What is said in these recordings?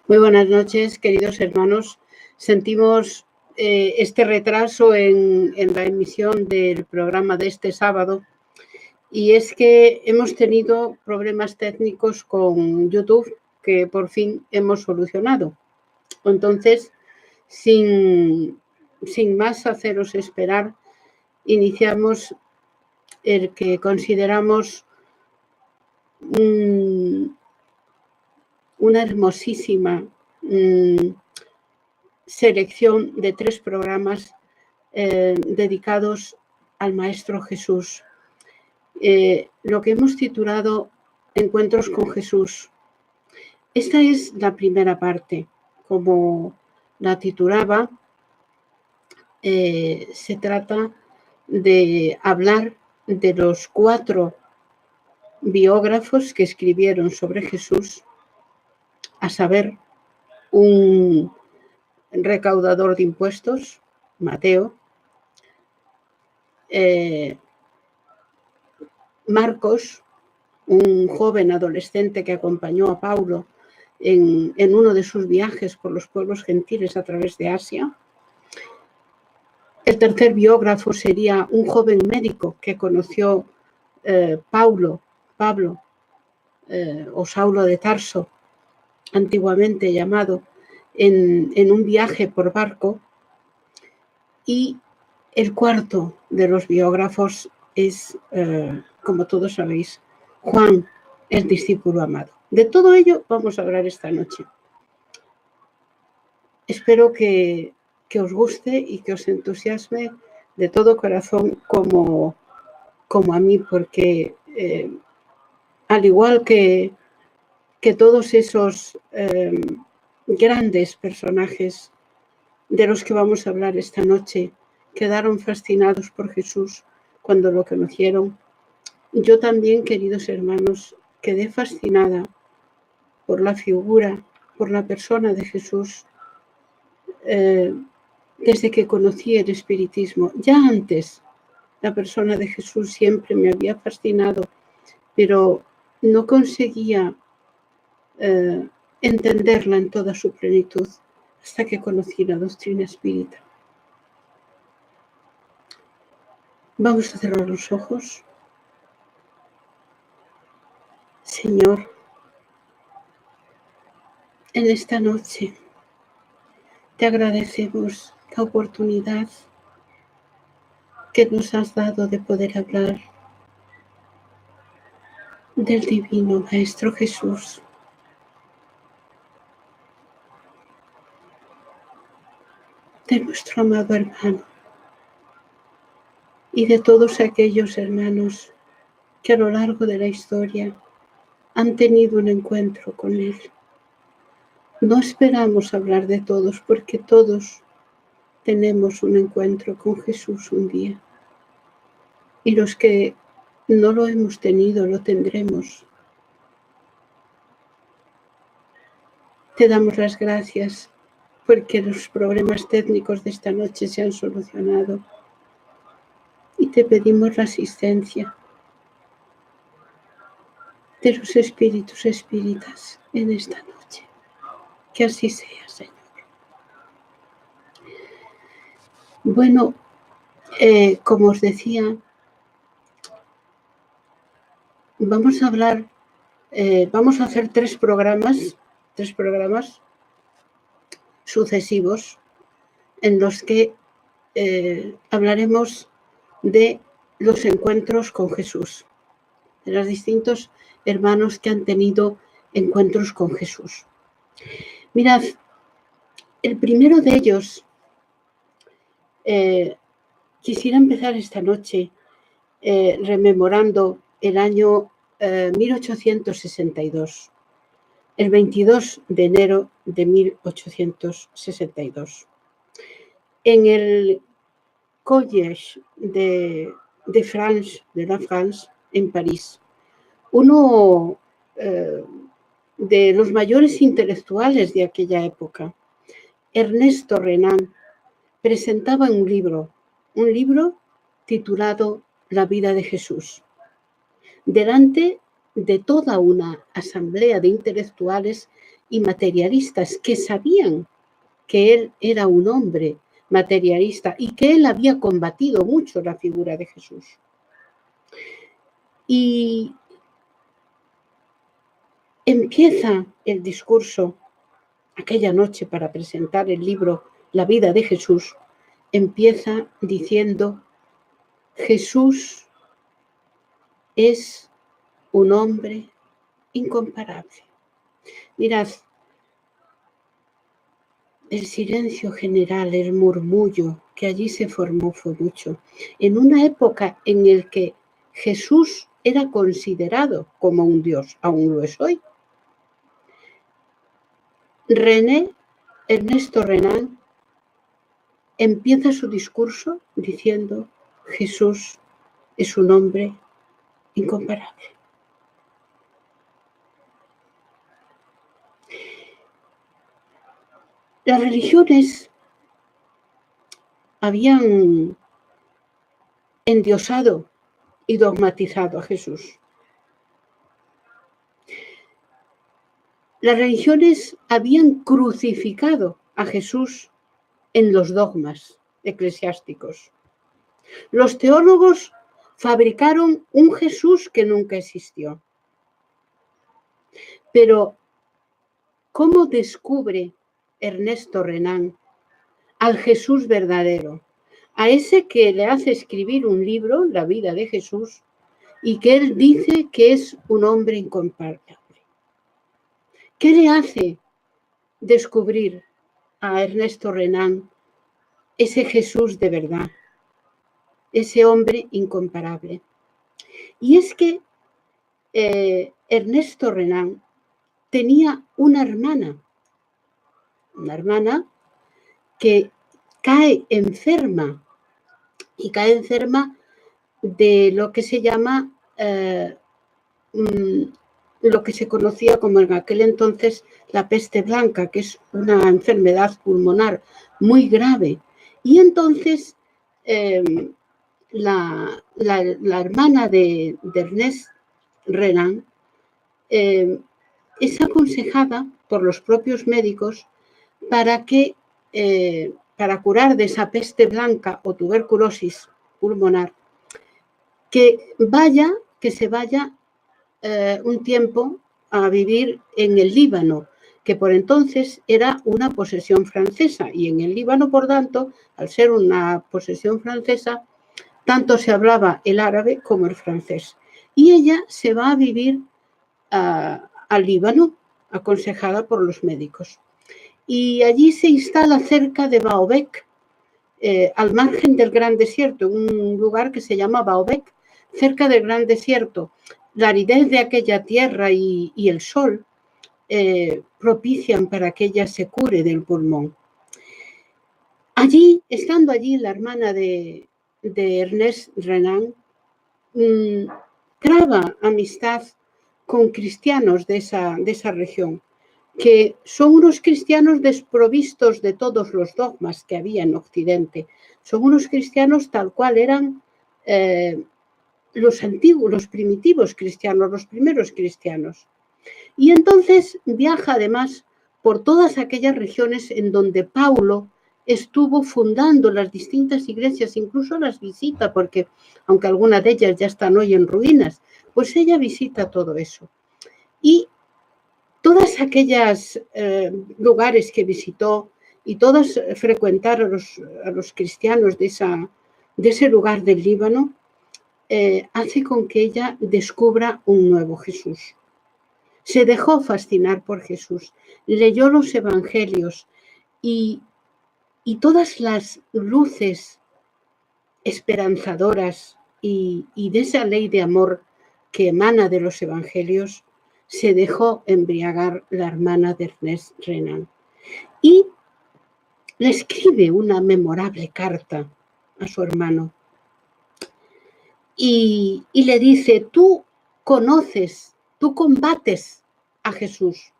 Muy buenas noches, queridos hermanos. Sentimos este retraso en la emisión del programa de este sábado, y es que hemos tenido problemas técnicos con YouTube que por fin hemos solucionado. Entonces, sin más haceros esperar, iniciamos el que consideramos una hermosísima selección de 3 programas dedicados al Maestro Jesús. Lo que hemos titulado Encuentros con Jesús. Esta es la primera parte. Como la titulaba, se trata de hablar de los 4 biógrafos que escribieron sobre Jesús, a saber, un recaudador de impuestos, Mateo, Marcos, un joven adolescente que acompañó a Paulo en uno de sus viajes por los pueblos gentiles a través de Asia. El tercer biógrafo sería un joven médico que conoció Pablo o Saulo de Tarso, antiguamente llamado, en un viaje por barco. Y el cuarto de los biógrafos es, como todos sabéis, Juan, el discípulo amado. De todo ello vamos a hablar esta noche. Espero que os guste y que os entusiasme de todo corazón como a mí, porque al igual que todos esos grandes personajes de los que vamos a hablar esta noche quedaron fascinados por Jesús cuando lo conocieron, yo también, queridos hermanos, quedé fascinada por la figura, por la persona de Jesús, desde que conocí el espiritismo. Ya antes, la persona de Jesús siempre me había fascinado, pero no conseguía entenderla en toda su plenitud hasta que conocí la doctrina espírita. Vamos a cerrar los ojos. Señor, en esta noche te agradecemos la oportunidad que nos has dado de poder hablar del divino Maestro Jesús. De nuestro amado hermano y de todos aquellos hermanos que a lo largo de la historia han tenido un encuentro con él. No esperamos hablar de todos, porque todos tenemos un encuentro con Jesús un día. Y los que no lo hemos tenido, lo tendremos. Te damos las gracias porque los problemas técnicos de esta noche se han solucionado. Y te pedimos la asistencia de los espíritus espíritas en esta noche. Que así sea, Señor. Bueno, como os decía, vamos a hablar, vamos a hacer 3 programas sucesivos en los que hablaremos de los encuentros con Jesús, de los distintos hermanos que han tenido encuentros con Jesús. Mirad, el primero de ellos, quisiera empezar esta noche rememorando el año 1862, el 22 de enero de 1862. En el Collège de la France, en París, uno de los mayores intelectuales de aquella época, Ernesto Renan, presentaba un libro titulado La vida de Jesús, delante de toda una asamblea de intelectuales y materialistas que sabían que él era un hombre materialista y que él había combatido mucho la figura de Jesús. Y empieza el discurso aquella noche para presentar el libro La vida de Jesús, empieza diciendo: Jesús es un hombre incomparable. Mirad, el silencio general, el murmullo que allí se formó fue mucho. En una época en la que Jesús era considerado como un Dios, aún lo es hoy. Ernesto Renan empieza su discurso diciendo: Jesús es un hombre incomparable. Las religiones habían endiosado y dogmatizado a Jesús. Las religiones habían crucificado a Jesús en los dogmas eclesiásticos. Los teólogos fabricaron un Jesús que nunca existió. Pero, ¿cómo descubre Ernesto Renan al Jesús verdadero? A ese que le hace escribir un libro, La vida de Jesús, y que él dice que es un hombre incomparable. ¿Qué le hace descubrir a Ernesto Renan ese Jesús de verdad, ese hombre incomparable? Y es que Ernesto Renan tenía una hermana que cae enferma, y cae enferma de lo que se llama, lo que se conocía como en aquel entonces la peste blanca, que es una enfermedad pulmonar muy grave. Y entonces la hermana de Ernest Renan es aconsejada por los propios médicos para curar de esa peste blanca o tuberculosis pulmonar, que se vaya un tiempo a vivir en el Líbano, que por entonces era una posesión francesa, y en el Líbano, por tanto, al ser una posesión francesa, tanto se hablaba el árabe como el francés. Y ella se va a vivir al Líbano, aconsejada por los médicos. Y allí se instala cerca de Baalbek, al margen del Gran Desierto, un lugar que se llama Baalbek, cerca del Gran Desierto. La aridez de aquella tierra y el sol propician para que ella se cure del pulmón. Estando allí, la hermana de Ernest Renan traba amistad con cristianos de esa región, que son unos cristianos desprovistos de todos los dogmas que había en Occidente. Son unos cristianos tal cual eran los antiguos, los primitivos cristianos, los primeros cristianos. Y entonces viaja además por todas aquellas regiones en donde Paulo estuvo fundando las distintas iglesias, incluso las visita, porque aunque algunas de ellas ya están hoy en ruinas, pues ella visita todo eso. Y todas aquellas lugares que visitó y todas frecuentar a los cristianos de ese lugar del Líbano, hace con que ella descubra un nuevo Jesús. Se dejó fascinar por Jesús, leyó los evangelios y todas las luces esperanzadoras y de esa ley de amor que emana de los evangelios, se dejó embriagar la hermana de Ernest Renan. Y le escribe una memorable carta a su hermano. Y le dice: tú conoces, tú combates a Jesús,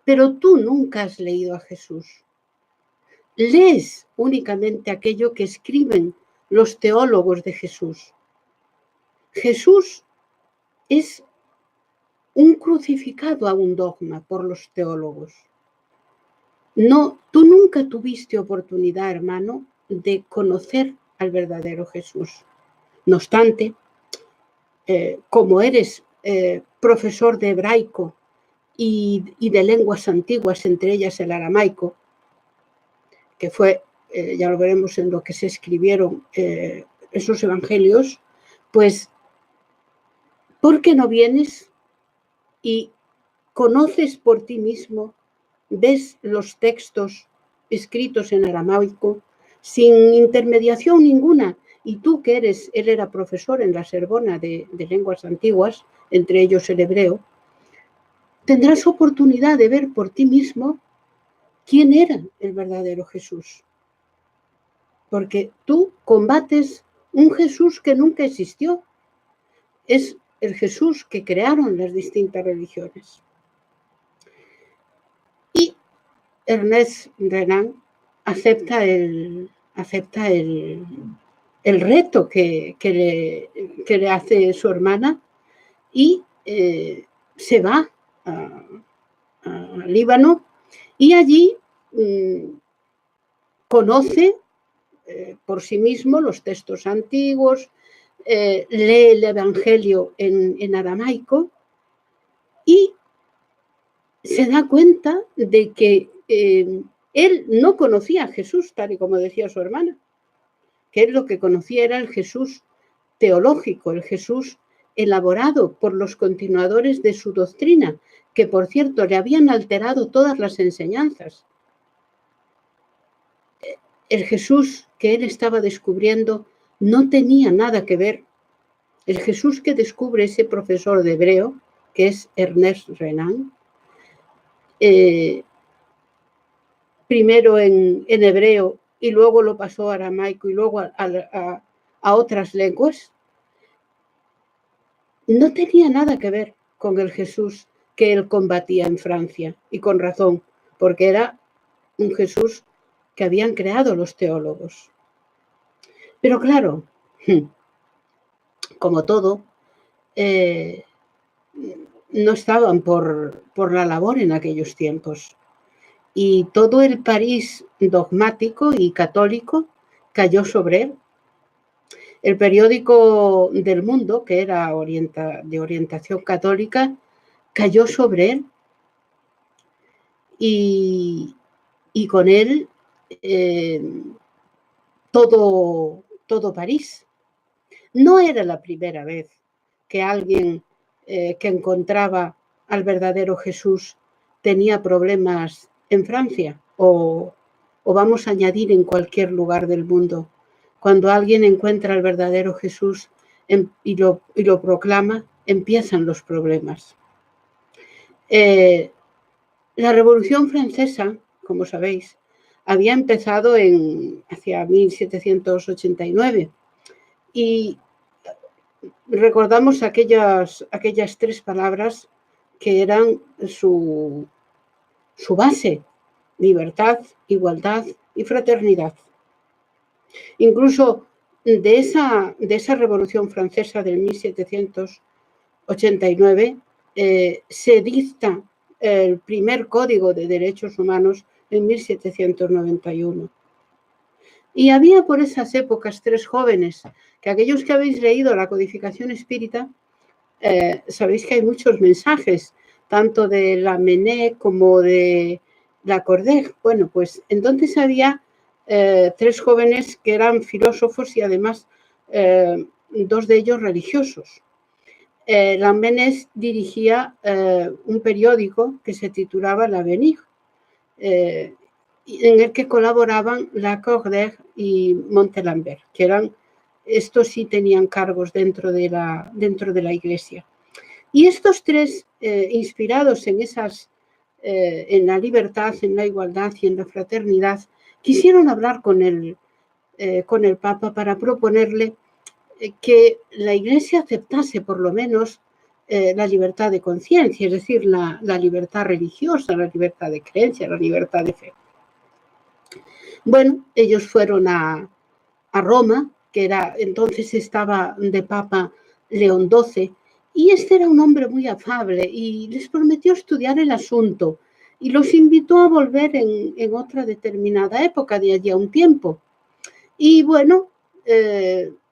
pero tú nunca has leído a Jesús. Lees únicamente aquello que escriben los teólogos de Jesús. Jesús es un crucificado a un dogma por los teólogos. No, tú nunca tuviste oportunidad, hermano, de conocer al verdadero Jesús. No obstante, como eres profesor de hebraico y de lenguas antiguas, entre ellas el aramaico, que fue, ya lo veremos en lo que se escribieron esos evangelios, pues, ¿por qué no vienes y conoces por ti mismo, ves los textos escritos en aramaico sin intermediación ninguna? Y tú que él era profesor en la Sorbona de lenguas antiguas, entre ellos el hebreo, tendrás oportunidad de ver por ti mismo quién era el verdadero Jesús. Porque tú combates un Jesús que nunca existió. Es el Jesús que crearon las distintas religiones. Y Ernest Renan acepta el reto que le hace su hermana y se va a Líbano y allí conoce por sí mismo los textos antiguos, lee el Evangelio en aramaico y se da cuenta de que él no conocía a Jesús, tal y como decía su hermana, que él lo que conocía era el Jesús teológico, el Jesús elaborado por los continuadores de su doctrina, que por cierto le habían alterado todas las enseñanzas. El Jesús que él estaba descubriendo no tenía nada que ver. El Jesús que descubre ese profesor de hebreo, que es Ernest Renan, primero en hebreo y luego lo pasó a aramaico y luego a otras lenguas, no tenía nada que ver con el Jesús que él combatía en Francia, y con razón, porque era un Jesús que habían creado los teólogos. Pero claro, como todo, no estaban por la labor en aquellos tiempos. Y todo el París dogmático y católico cayó sobre él. El periódico del Mundo, que era de orientación católica, cayó sobre él y con él todo París. No era la primera vez que alguien que encontraba al verdadero Jesús tenía problemas en Francia o vamos a añadir en cualquier lugar del mundo. Cuando alguien encuentra al verdadero Jesús y lo proclama, empiezan los problemas. La Revolución Francesa, como sabéis, había empezado hacia 1789 y recordamos aquellas tres palabras que eran su base: libertad, igualdad y fraternidad. Incluso de esa Revolución Francesa del 1789 se dicta el primer Código de Derechos Humanos en 1791. Y había por esas épocas tres jóvenes, que aquellos que habéis leído la Codificación Espírita, sabéis que hay muchos mensajes, tanto de Lamennais como de Lacordaire. Bueno, pues entonces había tres jóvenes que eran filósofos y además dos de ellos religiosos. Lamennais dirigía un periódico que se titulaba L'Avenir, en el que colaboraban Lacordaire y Montalembert, que estos sí tenían cargos dentro de la Iglesia. Y estos tres, inspirados en la libertad, en la igualdad y en la fraternidad, quisieron hablar con el Papa para proponerle que la Iglesia aceptase por lo menos la libertad de conciencia, es decir, la libertad religiosa, la libertad de creencia, la libertad de fe. Bueno, ellos fueron a Roma, que entonces estaba de Papa León XII, Y este era un hombre muy afable y les prometió estudiar el asunto y los invitó a volver en otra determinada época, de allí a un tiempo. Y bueno,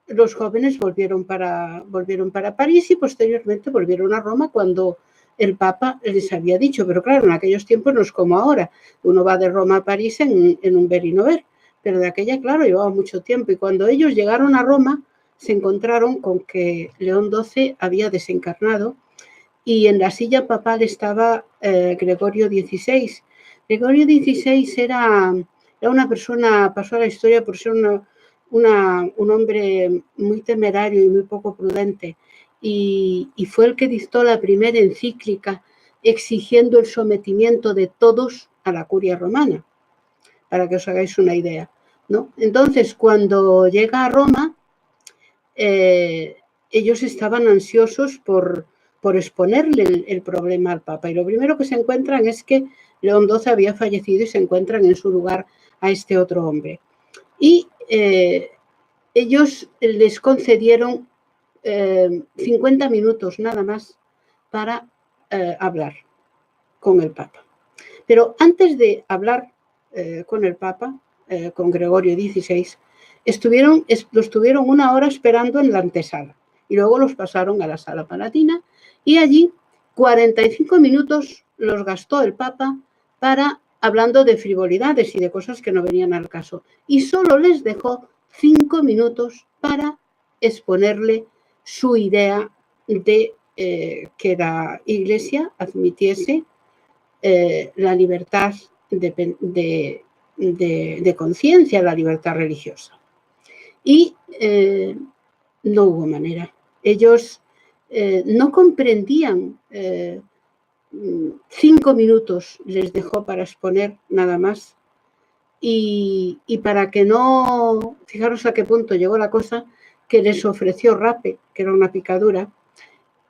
los jóvenes volvieron para París y posteriormente volvieron a Roma cuando el Papa les había dicho. Pero claro, en aquellos tiempos no es como ahora. Uno va de Roma a París en un ver y no ver. Pero de aquella, claro, llevaba mucho tiempo. Y cuando ellos llegaron a Roma, se encontraron con que León XII había desencarnado y en la silla papal estaba Gregorio XVI. Gregorio XVI era una persona, pasó a la historia por ser un hombre muy temerario y muy poco prudente, y fue el que dictó la primera encíclica exigiendo el sometimiento de todos a la curia romana, para que os hagáis una idea, ¿no? Entonces, cuando llega a Roma, ellos estaban ansiosos por exponerle el problema al Papa. Y lo primero que se encuentran es que León XII había fallecido y se encuentran en su lugar a este otro hombre. Y ellos les concedieron 50 minutos nada más para hablar con el Papa. Pero antes de hablar con el Papa, con Gregorio XVI, lo estuvieron una hora esperando en la antesala y luego los pasaron a la sala palatina y allí 45 minutos los gastó el Papa para hablando de frivolidades y de cosas que no venían al caso, y solo les dejó 5 minutos para exponerle su idea de que la Iglesia admitiese la libertad de conciencia, la libertad religiosa. Y no hubo manera. Ellos no comprendían. 5 minutos les dejó para exponer nada más. Y para que no, fijaros a qué punto llegó la cosa, que les ofreció rape, que era una picadura,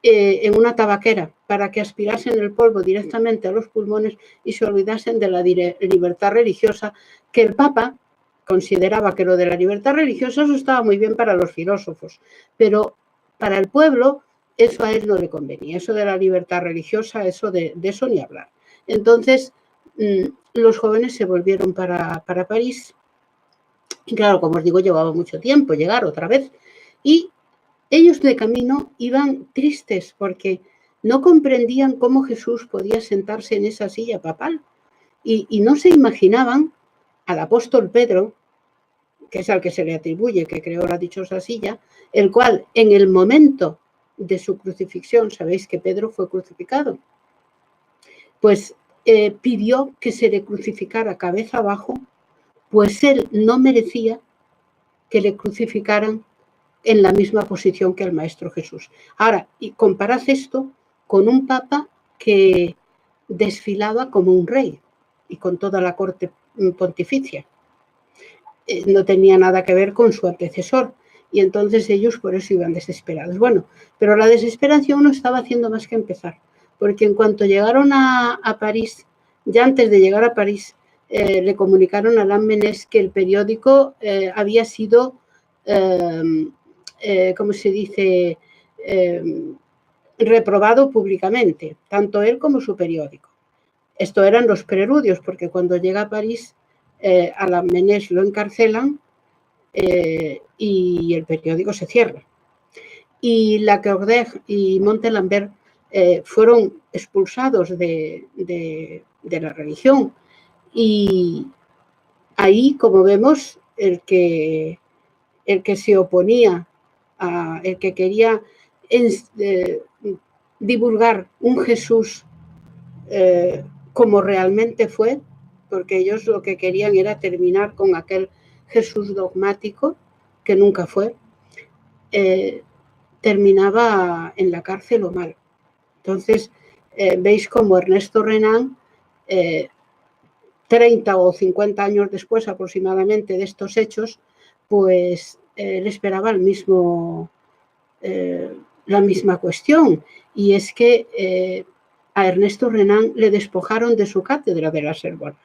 en una tabaquera, para que aspirasen el polvo directamente a los pulmones y se olvidasen de la libertad religiosa, que el Papa consideraba que lo de la libertad religiosa eso estaba muy bien para los filósofos, pero para el pueblo eso a él no le convenía, eso de la libertad religiosa, eso de eso ni hablar. Entonces, los jóvenes se volvieron para París y claro, como os digo, llevaba mucho tiempo llegar otra vez y ellos de camino iban tristes porque no comprendían cómo Jesús podía sentarse en esa silla papal y no se imaginaban al apóstol Pedro, que es al que se le atribuye que creó la dichosa silla, el cual en el momento de su crucifixión, sabéis que Pedro fue crucificado, pues pidió que se le crucificara cabeza abajo, pues él no merecía que le crucificaran en la misma posición que el Maestro Jesús. Ahora, y comparad esto con un papa que desfilaba como un rey y con toda la corte pontificia. No tenía nada que ver con su antecesor y entonces ellos por eso iban desesperados. Bueno, pero la desesperación no estaba haciendo más que empezar, porque en cuanto llegaron a París, ya antes de llegar a París, le comunicaron a Alain Menés que el periódico había sido ¿cómo se dice? Reprobado públicamente, tanto él como su periódico. Esto eran los preludios, porque cuando llega a París, a la Menés lo encarcelan y el periódico se cierra. Y Lacordaire y Montalembert fueron expulsados de la religión. Y ahí, como vemos, el que se oponía, el que quería divulgar un Jesús como realmente fue, porque ellos lo que querían era terminar con aquel Jesús dogmático, que nunca fue, terminaba en la cárcel o mal. Entonces, veis como Ernesto Renan, 30 o 50 años después aproximadamente de estos hechos, pues le esperaba la misma cuestión, y es que a Ernesto Renan le despojaron de su cátedra de la Sorbona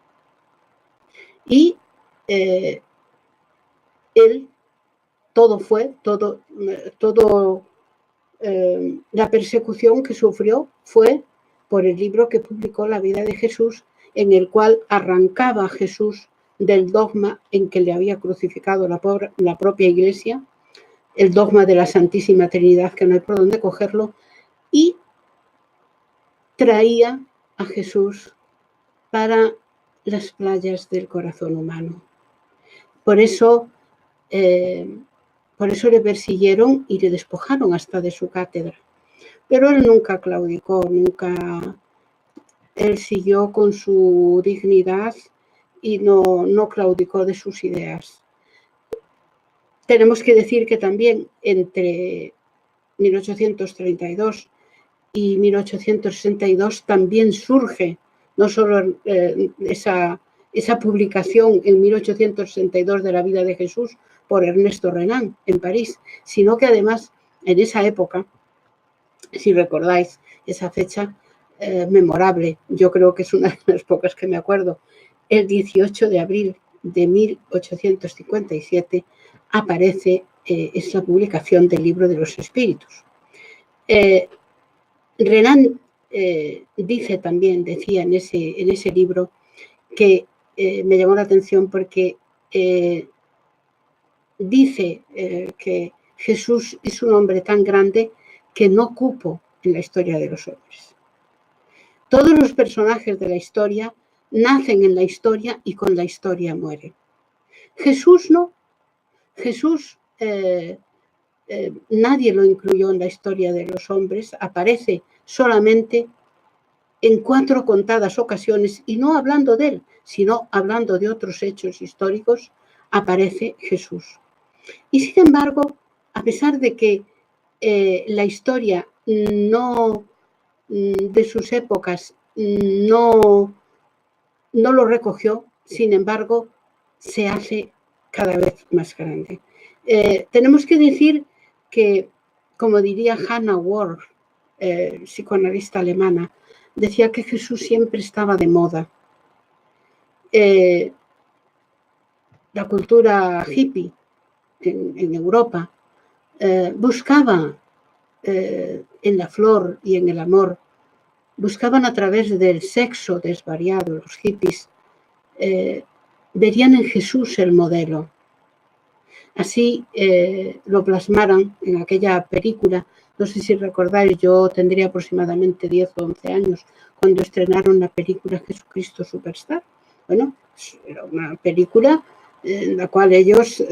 y él todo la persecución que sufrió fue por el libro que publicó La vida de Jesús, en el cual arrancaba a Jesús del dogma en que le había crucificado la propia Iglesia, el dogma de la Santísima Trinidad, que no hay por dónde cogerlo, y traía a Jesús para las playas del corazón humano. Por eso le persiguieron y le despojaron hasta de su cátedra. Pero él nunca claudicó, él siguió con su dignidad y no claudicó de sus ideas. Tenemos que decir que también entre 1832 y 1862 también surge no solo esa publicación en 1862 de La vida de Jesús por Ernesto Renan en París, sino que además en esa época, si recordáis esa fecha memorable, yo creo que es una de las pocas que me acuerdo, el 18 de abril de 1857 aparece esa publicación del Libro de los Espíritus. Renan decía en ese libro que me llamó la atención porque dice que Jesús es un hombre tan grande que no cupo en la historia de los hombres. Todos los personajes de la historia nacen en la historia y con la historia mueren. Jesús no. Jesús nadie lo incluyó en la historia de los hombres, aparece solamente en 4 contadas ocasiones, y no hablando de él, sino hablando de otros hechos históricos, aparece Jesús. Y sin embargo, a pesar de que la historia de sus épocas no lo recogió, sin embargo, se hace cada vez más grande. Tenemos que decir que, como diría Hannah Ward, psicoanalista alemana, decía que Jesús siempre estaba de moda. La cultura hippie en Europa buscaba en la flor y en el amor, buscaban a través del sexo desvariado. Los hippies verían en Jesús el modelo. Así lo plasmaran en aquella película. No sé si recordáis, yo tendría aproximadamente 10 o 11 años cuando estrenaron la película Jesucristo Superstar. Bueno, era una película en la cual ellos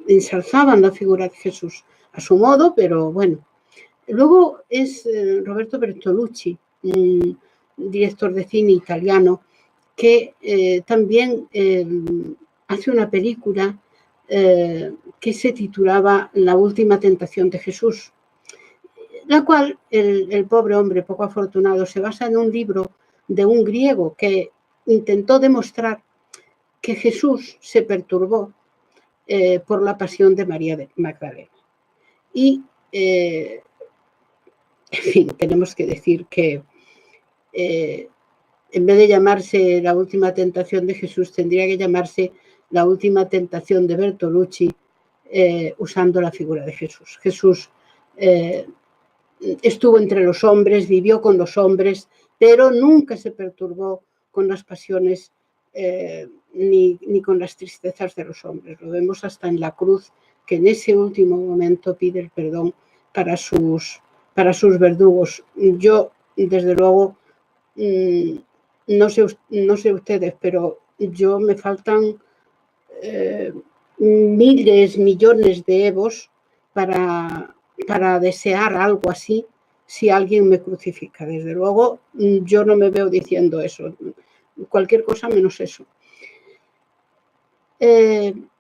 ensalzaban la figura de Jesús a su modo, pero bueno. Luego es Roberto Bertolucci, un director de cine italiano, que también hace una película que se titulaba La última tentación de Jesús, la cual el pobre hombre poco afortunado se basa en un libro de un griego que intentó demostrar que Jesús se perturbó por la pasión de María de Magdalena. Y, en fin, tenemos que decir que en vez de llamarse La última tentación de Jesús, tendría que llamarse La última tentación de Bertolucci, usando la figura de Jesús. Jesús estuvo entre los hombres, vivió con los hombres, pero nunca se perturbó con las pasiones ni con las tristezas de los hombres. Lo vemos hasta en la cruz, que en ese último momento pide el perdón para sus verdugos. Yo, desde luego, no sé ustedes, pero yo me faltan miles, millones de evos para desear algo así si alguien me crucifica. Desde luego, yo no me veo diciendo eso, cualquier cosa menos eso.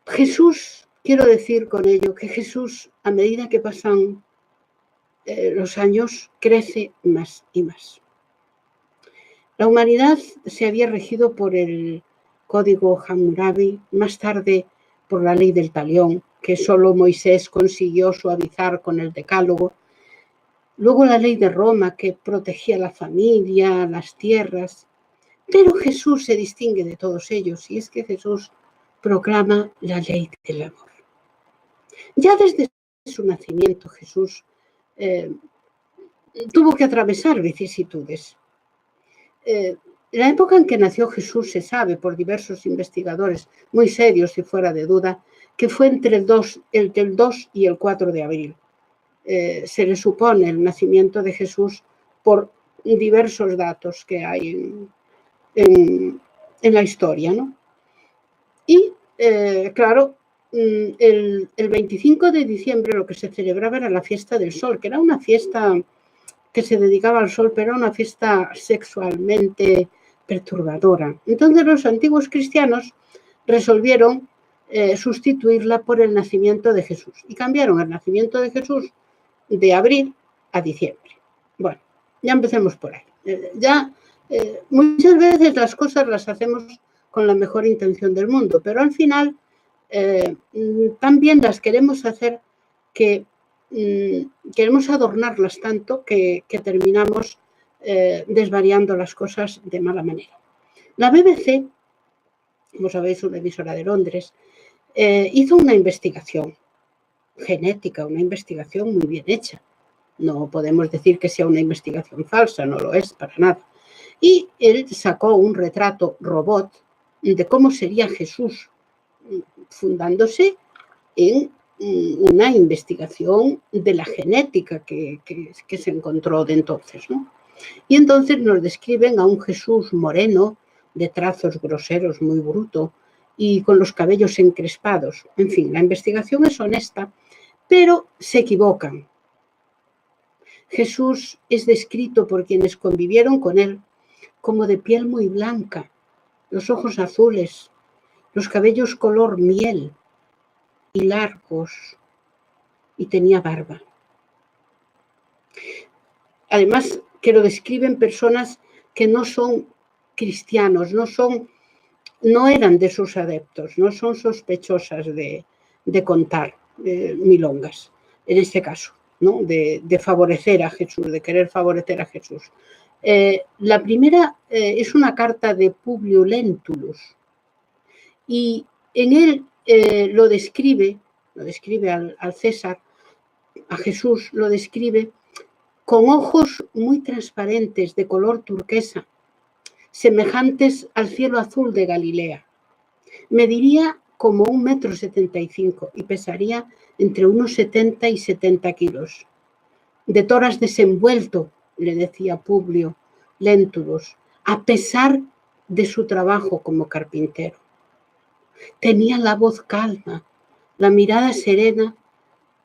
Jesús, quiero decir con ello que Jesús, a medida que pasan los años, crece más y más. La humanidad se había regido por el Código Hammurabi, más tarde por la Ley del Talión, que solo Moisés consiguió suavizar con el Decálogo. Luego la Ley de Roma, que protegía la familia, las tierras. Pero Jesús se distingue de todos ellos, y es que Jesús proclama la ley del amor. Ya desde su nacimiento, Jesús tuvo que atravesar vicisitudes. La época en que nació Jesús se sabe por diversos investigadores muy serios y fuera de duda que fue entre el 2 y el 4 de abril. Se le supone el nacimiento de Jesús por diversos datos que hay en la historia, ¿no? Y, claro, el 25 de diciembre lo que se celebraba era la fiesta del sol, que era una fiesta que se dedicaba al sol, pero era una fiesta sexualmente perturbadora. Entonces los antiguos cristianos resolvieron sustituirla por el nacimiento de Jesús y cambiaron el nacimiento de Jesús de abril a diciembre. Bueno, ya empecemos por ahí. Muchas veces las cosas las hacemos con la mejor intención del mundo, pero al final también las queremos hacer que queremos adornarlas tanto que terminamos desvariando las cosas de mala manera. La BBC, como sabéis, una emisora de Londres, hizo una investigación genética, una investigación muy bien hecha. No podemos decir que sea una investigación falsa, no lo es para nada. Y él sacó un retrato robot de cómo sería Jesús, fundándose en una investigación de la genética que se encontró de entonces, ¿no? Y entonces nos describen a un Jesús moreno, de trazos groseros, muy bruto, y con los cabellos encrespados. En fin, la investigación es honesta, pero se equivocan. Jesús es descrito por quienes convivieron con él como de piel muy blanca, los ojos azules, los cabellos color miel y largos, y tenía barba. Además, que lo describen personas que no son cristianos, no eran de sus adeptos, no son sospechosas de contar milongas, en este caso, ¿no? De favorecer a Jesús, de querer favorecer a Jesús. La primera es una carta de Publio Lentulus, y en él lo describe al César, a Jesús lo describe con ojos muy transparentes de color turquesa, semejantes al cielo azul de Galilea. Mediría como 1,75 m y pesaría entre unos 70 y 70 kilos. De toras desenvuelto, le decía Publio Lentulus, a pesar de su trabajo como carpintero. Tenía la voz calma, la mirada serena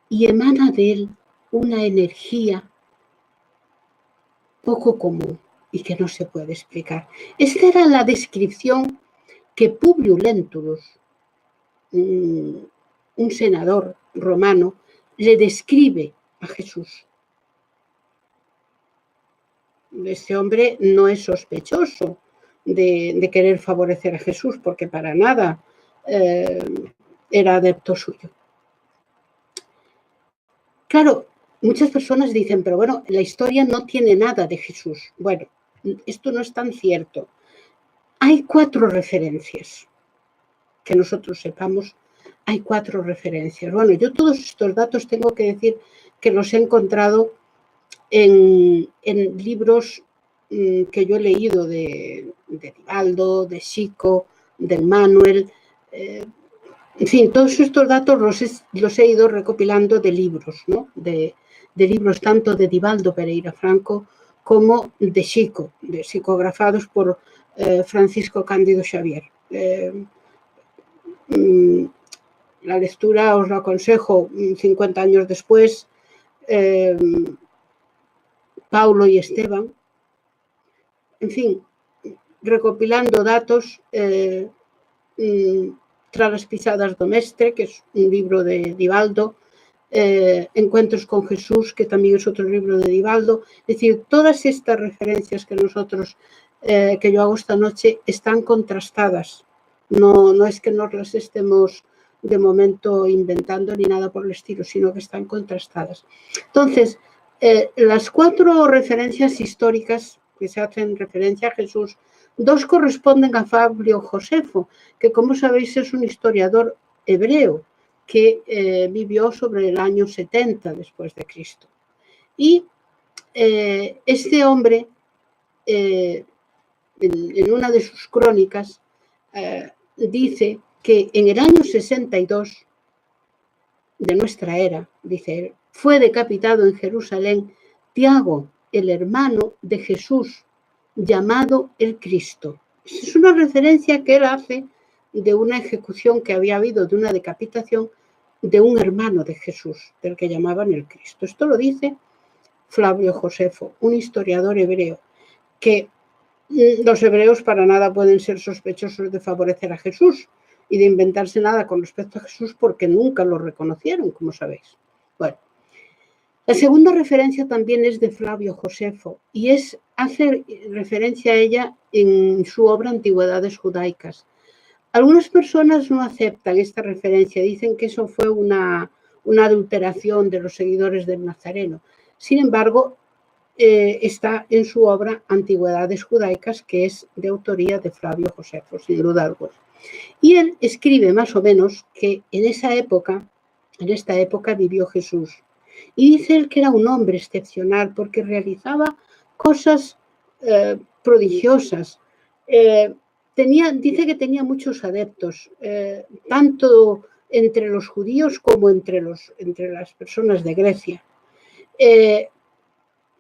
y emana de él una energía poco común y que no se puede explicar. Esta era la descripción que Publio Lentulus, un senador romano, le describe a Jesús. Este hombre no es sospechoso de querer favorecer a Jesús, porque para nada era adepto suyo. Claro, muchas personas dicen, pero bueno, la historia no tiene nada de Jesús. Bueno, esto no es tan cierto. Hay 4 referencias, que nosotros sepamos, hay 4 referencias. Bueno, yo todos estos datos tengo que decir que los he encontrado en libros que yo he leído de Divaldo, de Chico, de Manuel. En fin, todos estos datos los he ido recopilando de libros, ¿no? De libros tanto de Divaldo Pereira Franco como de Chico, psicografados por Francisco Cándido Xavier. La lectura os lo aconsejo 50 años después, Paulo y Esteban, en fin, recopilando datos tras las pisadas do Mestre, que es un libro de Divaldo, Encuentros con Jesús, que también es otro libro de Divaldo. Es decir, todas estas referencias que nosotros, que yo hago esta noche, están contrastadas. No es que nos las estemos de momento inventando ni nada por el estilo, sino que están contrastadas. Entonces, las 4 referencias históricas que se hacen referencia a Jesús, 2 corresponden a Fabio Josefo, que como sabéis es un historiador hebreo que vivió sobre el año 70 después de Cristo. Y este hombre, en una de sus crónicas, dice que en el año 62 de nuestra era, dice él, fue decapitado en Jerusalén Tiago, el hermano de Jesús, llamado el Cristo. Es una referencia que él hace de una ejecución que había habido, de una decapitación de un hermano de Jesús, del que llamaban el Cristo. Esto lo dice Flavio Josefo, un historiador hebreo, que los hebreos para nada pueden ser sospechosos de favorecer a Jesús y de inventarse nada con respecto a Jesús porque nunca lo reconocieron, como sabéis. Bueno, la segunda referencia también es de Flavio Josefo y hace referencia a ella en su obra Antigüedades Judaicas. Algunas personas no aceptan esta referencia, dicen que eso fue una adulteración de los seguidores del Nazareno. Sin embargo, está en su obra Antigüedades Judaicas, que es de autoría de Flavio Josefo, sin duda alguna. Y él escribe más o menos que en esta época vivió Jesús. Y dice él que era un hombre excepcional porque realizaba cosas prodigiosas. Dice que tenía muchos adeptos, tanto entre los judíos como entre las personas de Grecia.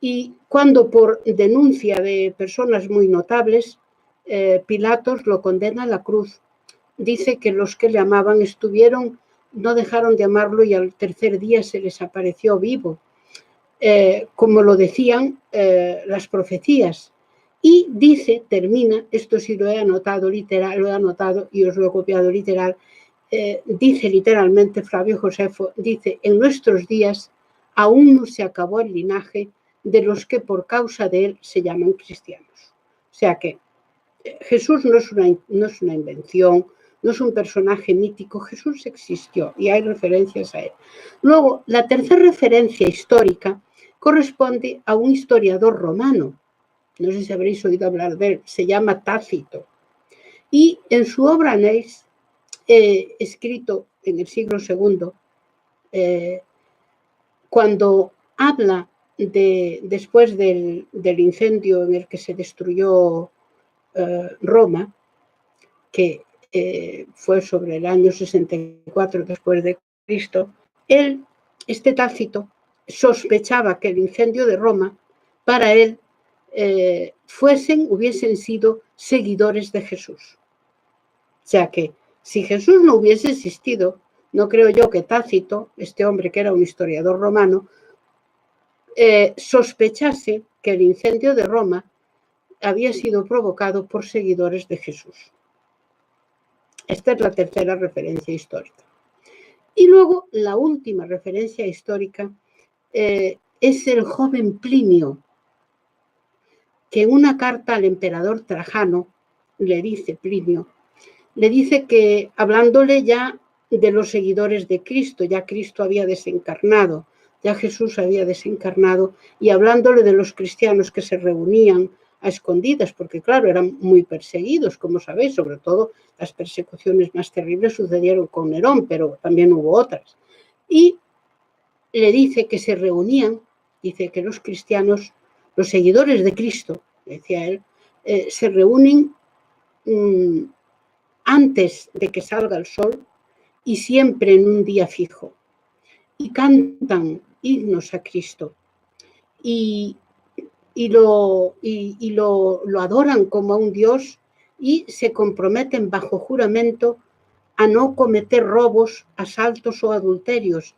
Y cuando por denuncia de personas muy notables, Pilatos lo condena a la cruz. Dice que los que le amaban no dejaron de amarlo y al tercer día se les apareció vivo, como lo decían las profecías. Y dice, termina, esto sí lo he anotado literal, lo he anotado y os lo he copiado literal, dice literalmente Flavio Josefo, dice, en nuestros días aún no se acabó el linaje de los que por causa de él se llaman cristianos. O sea que Jesús no es una invención, no es un personaje mítico, Jesús existió y hay referencias a él. Luego, la tercera referencia histórica corresponde a un historiador romano, no sé si habréis oído hablar de él, se llama Tácito, y en su obra Anéis, escrito en el siglo II, cuando habla después del incendio en el que se destruyó Roma, que fue sobre el año 64 después de Cristo, este Tácito, sospechaba que el incendio de Roma, para él, hubiesen sido seguidores de Jesús. O sea que si Jesús no hubiese existido, no creo yo que Tácito, este hombre que era un historiador romano, sospechase que el incendio de Roma había sido provocado por seguidores de Jesús. Esta es la tercera referencia histórica. Y luego la última referencia histórica es el joven Plinio, que en una carta al emperador Trajano le dice que hablándole ya de los seguidores de Cristo, ya Cristo había desencarnado, ya Jesús había desencarnado, y hablándole de los cristianos que se reunían a escondidas, porque claro, eran muy perseguidos, como sabéis, sobre todo las persecuciones más terribles sucedieron con Nerón, pero también hubo otras. Y le dice que se reunían, dice que los cristianos, los seguidores de Cristo, decía él, se reúnen antes de que salga el sol y siempre en un día fijo, y cantan himnos a Cristo y lo adoran como a un Dios y se comprometen bajo juramento a no cometer robos, asaltos o adulterios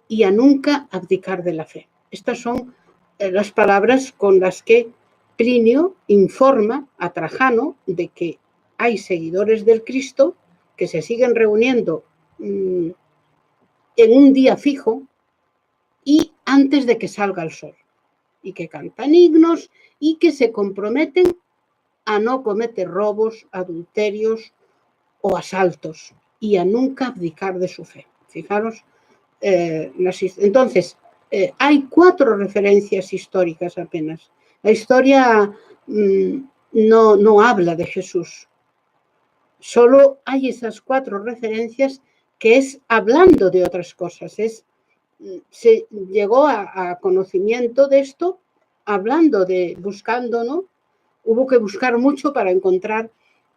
y a nunca abdicar de la fe. Estas son las palabras con las que Plinio informa a Trajano de que hay seguidores del Cristo que se siguen reuniendo en un día fijo y antes de que salga el sol, y que cantan himnos y que se comprometen a no cometer robos, adulterios o asaltos y a nunca abdicar de su fe. Fijaros, entonces, hay 4 referencias históricas apenas. La historia no habla de Jesús. Solo hay esas 4 referencias que es hablando de otras cosas, es se llegó a conocimiento de esto hablando buscando, ¿no? Hubo que buscar mucho para encontrar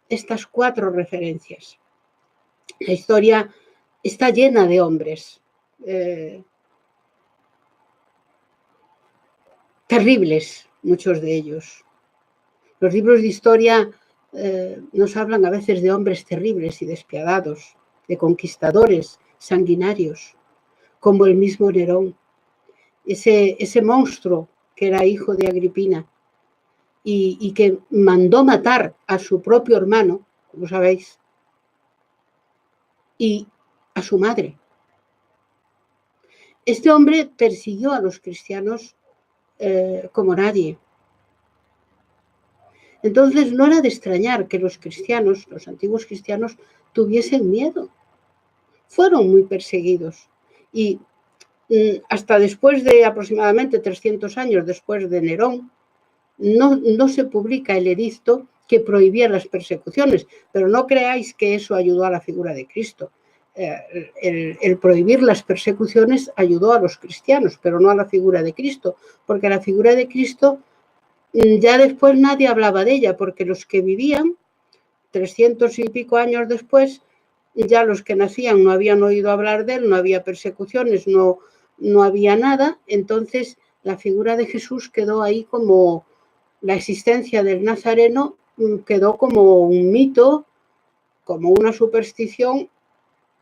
estas 4 referencias. La historia está llena de hombres terribles, muchos de ellos. Los libros de historia nos hablan a veces de hombres terribles y despiadados, de conquistadores sanguinarios, como el mismo Nerón, ese monstruo que era hijo de Agripina y que mandó matar a su propio hermano, como sabéis, y a su madre. Este hombre persiguió a los cristianos como nadie. Entonces no era de extrañar que los cristianos, los antiguos cristianos, tuviesen miedo. Fueron muy perseguidos y hasta después de aproximadamente 300 años después de Nerón, no se publica el edicto que prohibía las persecuciones, pero no creáis que eso ayudó a la figura de Cristo. El prohibir las persecuciones ayudó a los cristianos, pero no a la figura de Cristo, porque la figura de Cristo ya después nadie hablaba de ella, porque los que vivían 300 y pico años después, ya los que nacían no habían oído hablar de él, no había persecuciones, no había nada, entonces la figura de Jesús quedó ahí como la existencia del Nazareno, quedó como un mito, como una superstición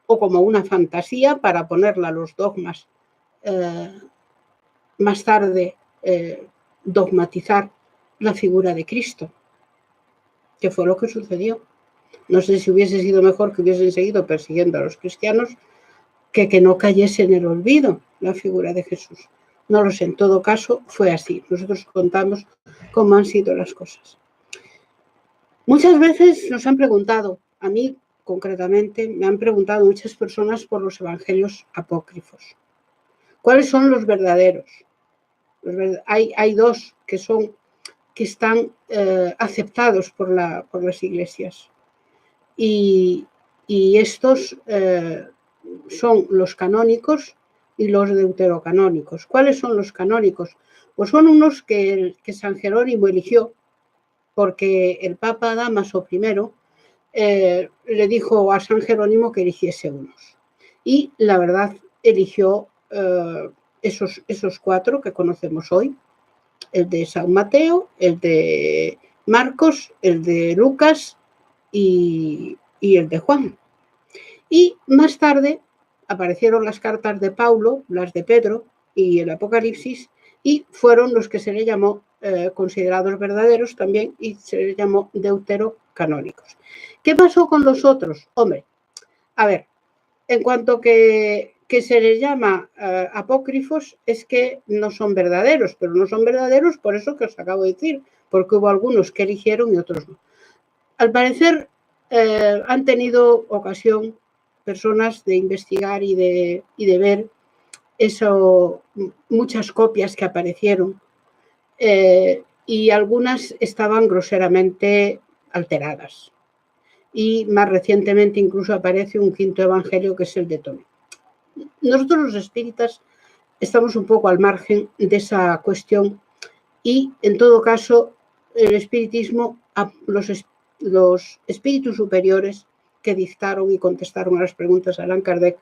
o como una fantasía para ponerla a los dogmas. Más tarde dogmatizar la figura de Cristo, que fue lo que sucedió. No sé si hubiese sido mejor que hubiesen seguido persiguiendo a los cristianos que no cayese en el olvido la figura de Jesús. No lo sé, en todo caso fue así. Nosotros contamos cómo han sido las cosas. Muchas veces nos han preguntado, a mí concretamente, me han preguntado muchas personas por los evangelios apócrifos. ¿Cuáles son los verdaderos? Hay 2 que están aceptados por las iglesias. Y estos son los canónicos y los deuterocanónicos. ¿Cuáles son los canónicos? Pues son unos que San Jerónimo eligió, porque el Papa Dámaso I le dijo a San Jerónimo que eligiese unos. Y la verdad eligió esos 4 que conocemos hoy, el de San Mateo, el de Marcos, el de Lucas y el de Juan. Y más tarde aparecieron las cartas de Paulo, las de Pedro y el Apocalipsis, y fueron los que se le llamó considerados verdaderos también y se les llamó deuterocanónicos. ¿Qué pasó con los otros? Hombre, a ver, en cuanto que se les llama apócrifos, es que no son verdaderos, pero no son verdaderos por eso que os acabo de decir, porque hubo algunos que eligieron y otros no. Al parecer han tenido ocasión personas de investigar y de ver eso, muchas copias que aparecieron y algunas estaban groseramente alteradas. Y más recientemente incluso aparece un 5.º evangelio que es el de Tomé. Nosotros los espíritas estamos un poco al margen de esa cuestión y en todo caso el espiritismo, los espíritus superiores que dictaron y contestaron a las preguntas de Allan Kardec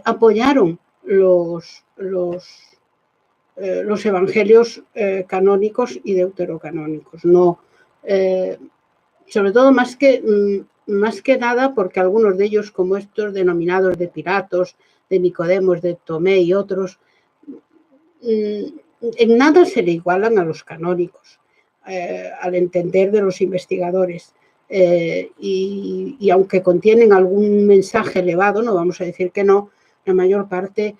apoyaron los evangelios canónicos y deuterocanónicos. No, sobre todo más que nada porque algunos de ellos, como estos denominados de Piratos, de Nicodemos, de Tomé y otros, en nada se le igualan a los canónicos, al entender de los investigadores. Y aunque contienen algún mensaje elevado, no vamos a decir que no, la mayor parte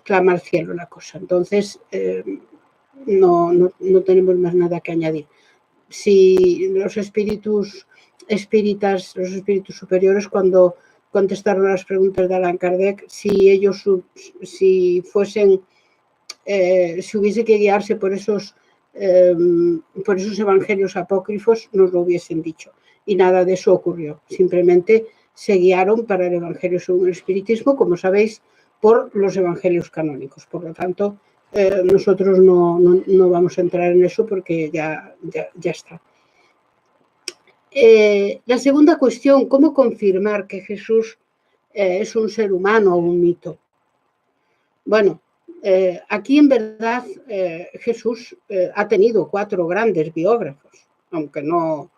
clama al cielo la cosa. Entonces, no tenemos más nada que añadir. Si los espíritus espíritas, los espíritus superiores, cuando contestaron las preguntas de Allan Kardec, si hubiese que guiarse por esos evangelios apócrifos, nos lo hubiesen dicho. Y nada de eso ocurrió. Simplemente se guiaron para el evangelio según el espiritismo, como sabéis, por los evangelios canónicos. Por lo tanto, nosotros no vamos a entrar en eso porque ya está. La segunda cuestión, ¿cómo confirmar que Jesús es un ser humano o un mito? Bueno, aquí en verdad Jesús ha tenido 4 grandes biógrafos, aunque no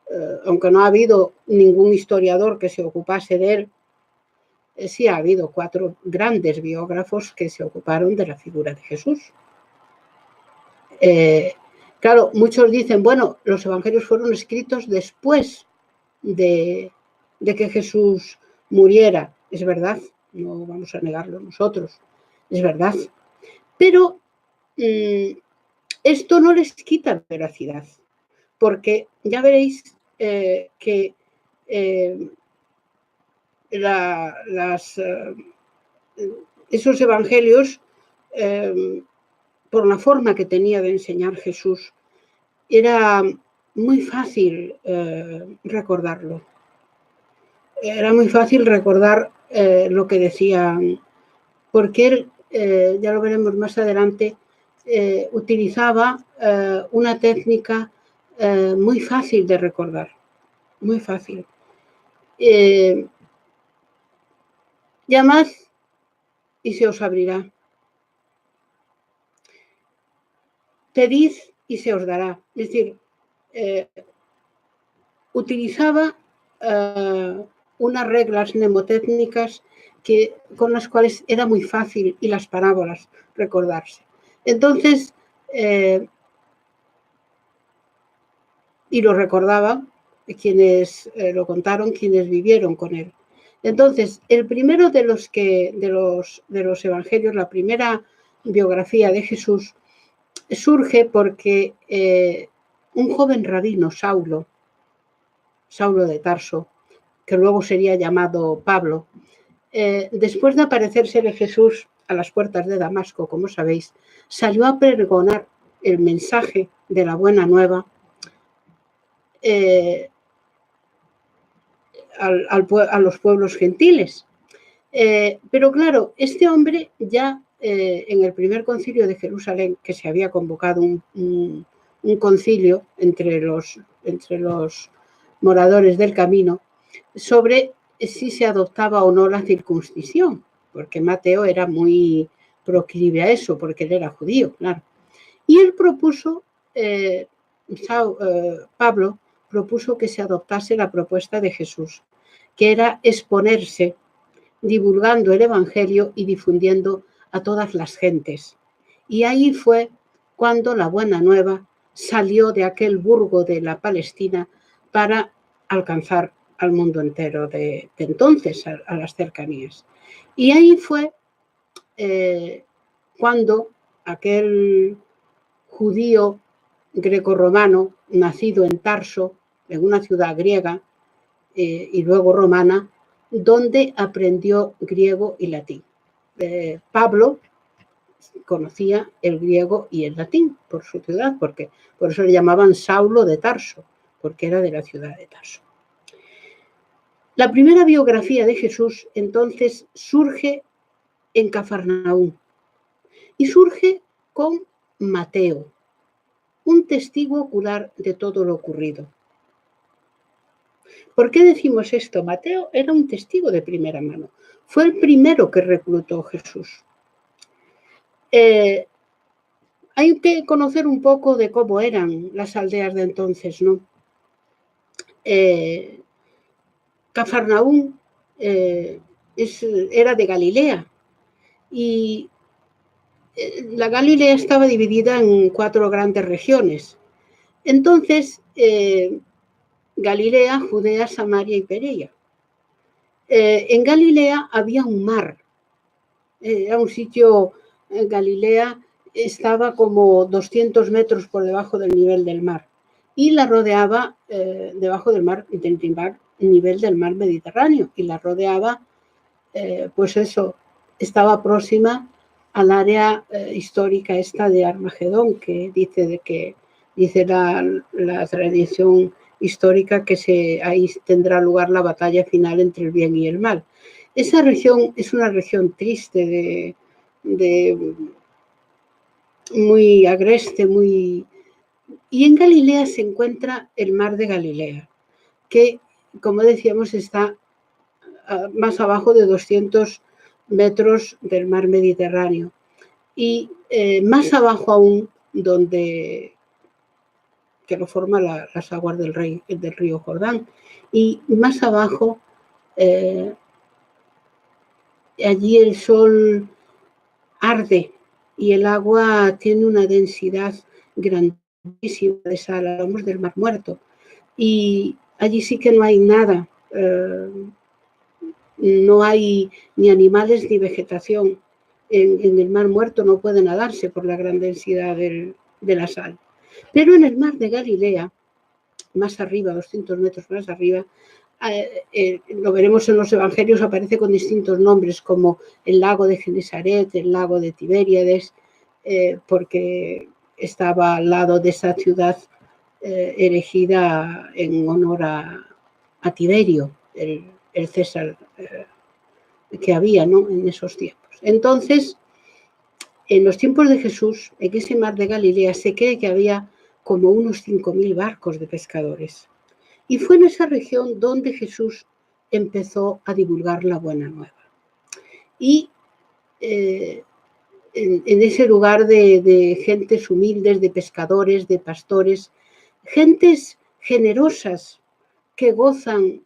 ha habido ningún historiador que se ocupase de él. Sí ha habido 4 grandes biógrafos que se ocuparon de la figura de Jesús. Claro, muchos dicen, bueno, los evangelios fueron escritos después de que Jesús muriera. Es verdad, no vamos a negarlo nosotros, es verdad. Pero esto no les quita veracidad, porque ya veréis que esos evangelios, por la forma que tenía de enseñar Jesús, era muy fácil recordarlo. Era muy fácil recordar lo que decían, porque él, ya lo veremos más adelante, utilizaba una técnica muy fácil de recordar, muy fácil. Llamad y se os abrirá. Pedid y se os dará. Es decir, utilizaba unas reglas mnemotécnicas con las cuales era muy fácil, y las parábolas, recordarse. Entonces, y lo recordaban quienes lo contaron, quienes vivieron con él. Entonces, el primero de los evangelios, la primera biografía de Jesús, surge porque un joven rabino, Saulo de Tarso, que luego sería llamado Pablo, después de aparecérsele Jesús a las puertas de Damasco, como sabéis, salió a pregonar el mensaje de la buena nueva a los pueblos gentiles. Pero claro, este hombre ya en el primer concilio de Jerusalén, que se había convocado un concilio entre los moradores del camino, sobre si se adoptaba o no la circuncisión, porque Mateo era muy proclive a eso, porque él era judío, claro. Y él propuso, Pablo propuso que se adoptase la propuesta de Jesús, que era exponerse divulgando el evangelio y difundiendo a todas las gentes. Y ahí fue cuando la buena nueva salió de aquel burgo de la Palestina para alcanzar al mundo entero de entonces, a las cercanías. Y ahí fue cuando aquel judío grecorromano, nacido en Tarso, en una ciudad griega y luego romana, donde aprendió griego y latín. Pablo conocía el griego y el latín por su ciudad, porque por eso le llamaban Saulo de Tarso, porque era de la ciudad de Tarso. La primera biografía de Jesús, entonces, surge en Cafarnaúm y surge con Mateo, un testigo ocular de todo lo ocurrido. ¿Por qué decimos esto? Mateo era un testigo de primera mano. Fue el primero que reclutó Jesús. Hay que conocer un poco de cómo eran las aldeas de entonces, ¿no? Cafarnaúm era de Galilea y la Galilea estaba dividida en 4 grandes regiones. Entonces, Galilea, Judea, Samaria y Perea. En Galilea había un mar. Era un sitio, Galilea estaba como 200 metros por debajo del nivel del mar y la rodeaba debajo del nivel del mar Mediterráneo, y la rodeaba, pues eso, estaba próxima al área histórica esta de Armagedón, que dice la tradición histórica que ahí tendrá lugar la batalla final entre el bien y el mal. Esa región es una región triste, muy agreste, y en Galilea se encuentra el mar de Galilea, que, como decíamos, está más abajo de 200 metros del mar Mediterráneo. Y más abajo aún, que lo forman las aguas del río Jordán. Y más abajo, allí el sol arde y el agua tiene una densidad grandísima de sal, hablamos del Mar Muerto. Y allí sí que no hay nada, no hay ni animales ni vegetación. En el Mar Muerto no puede nadarse por la gran densidad de la sal. Pero en el Mar de Galilea, más arriba, 200 metros más arriba, lo veremos en los evangelios, aparece con distintos nombres como el lago de Genesaret, el lago de Tiberíades, porque estaba al lado de esa ciudad erigida en honor a Tiberio, el César que había, ¿no?, en esos tiempos. Entonces, en los tiempos de Jesús, en ese mar de Galilea se cree que había como unos 5.000 barcos de pescadores. Y fue en esa región donde Jesús empezó a divulgar la buena nueva. Y en ese lugar de gentes humildes, de pescadores, de pastores, gentes generosas que gozan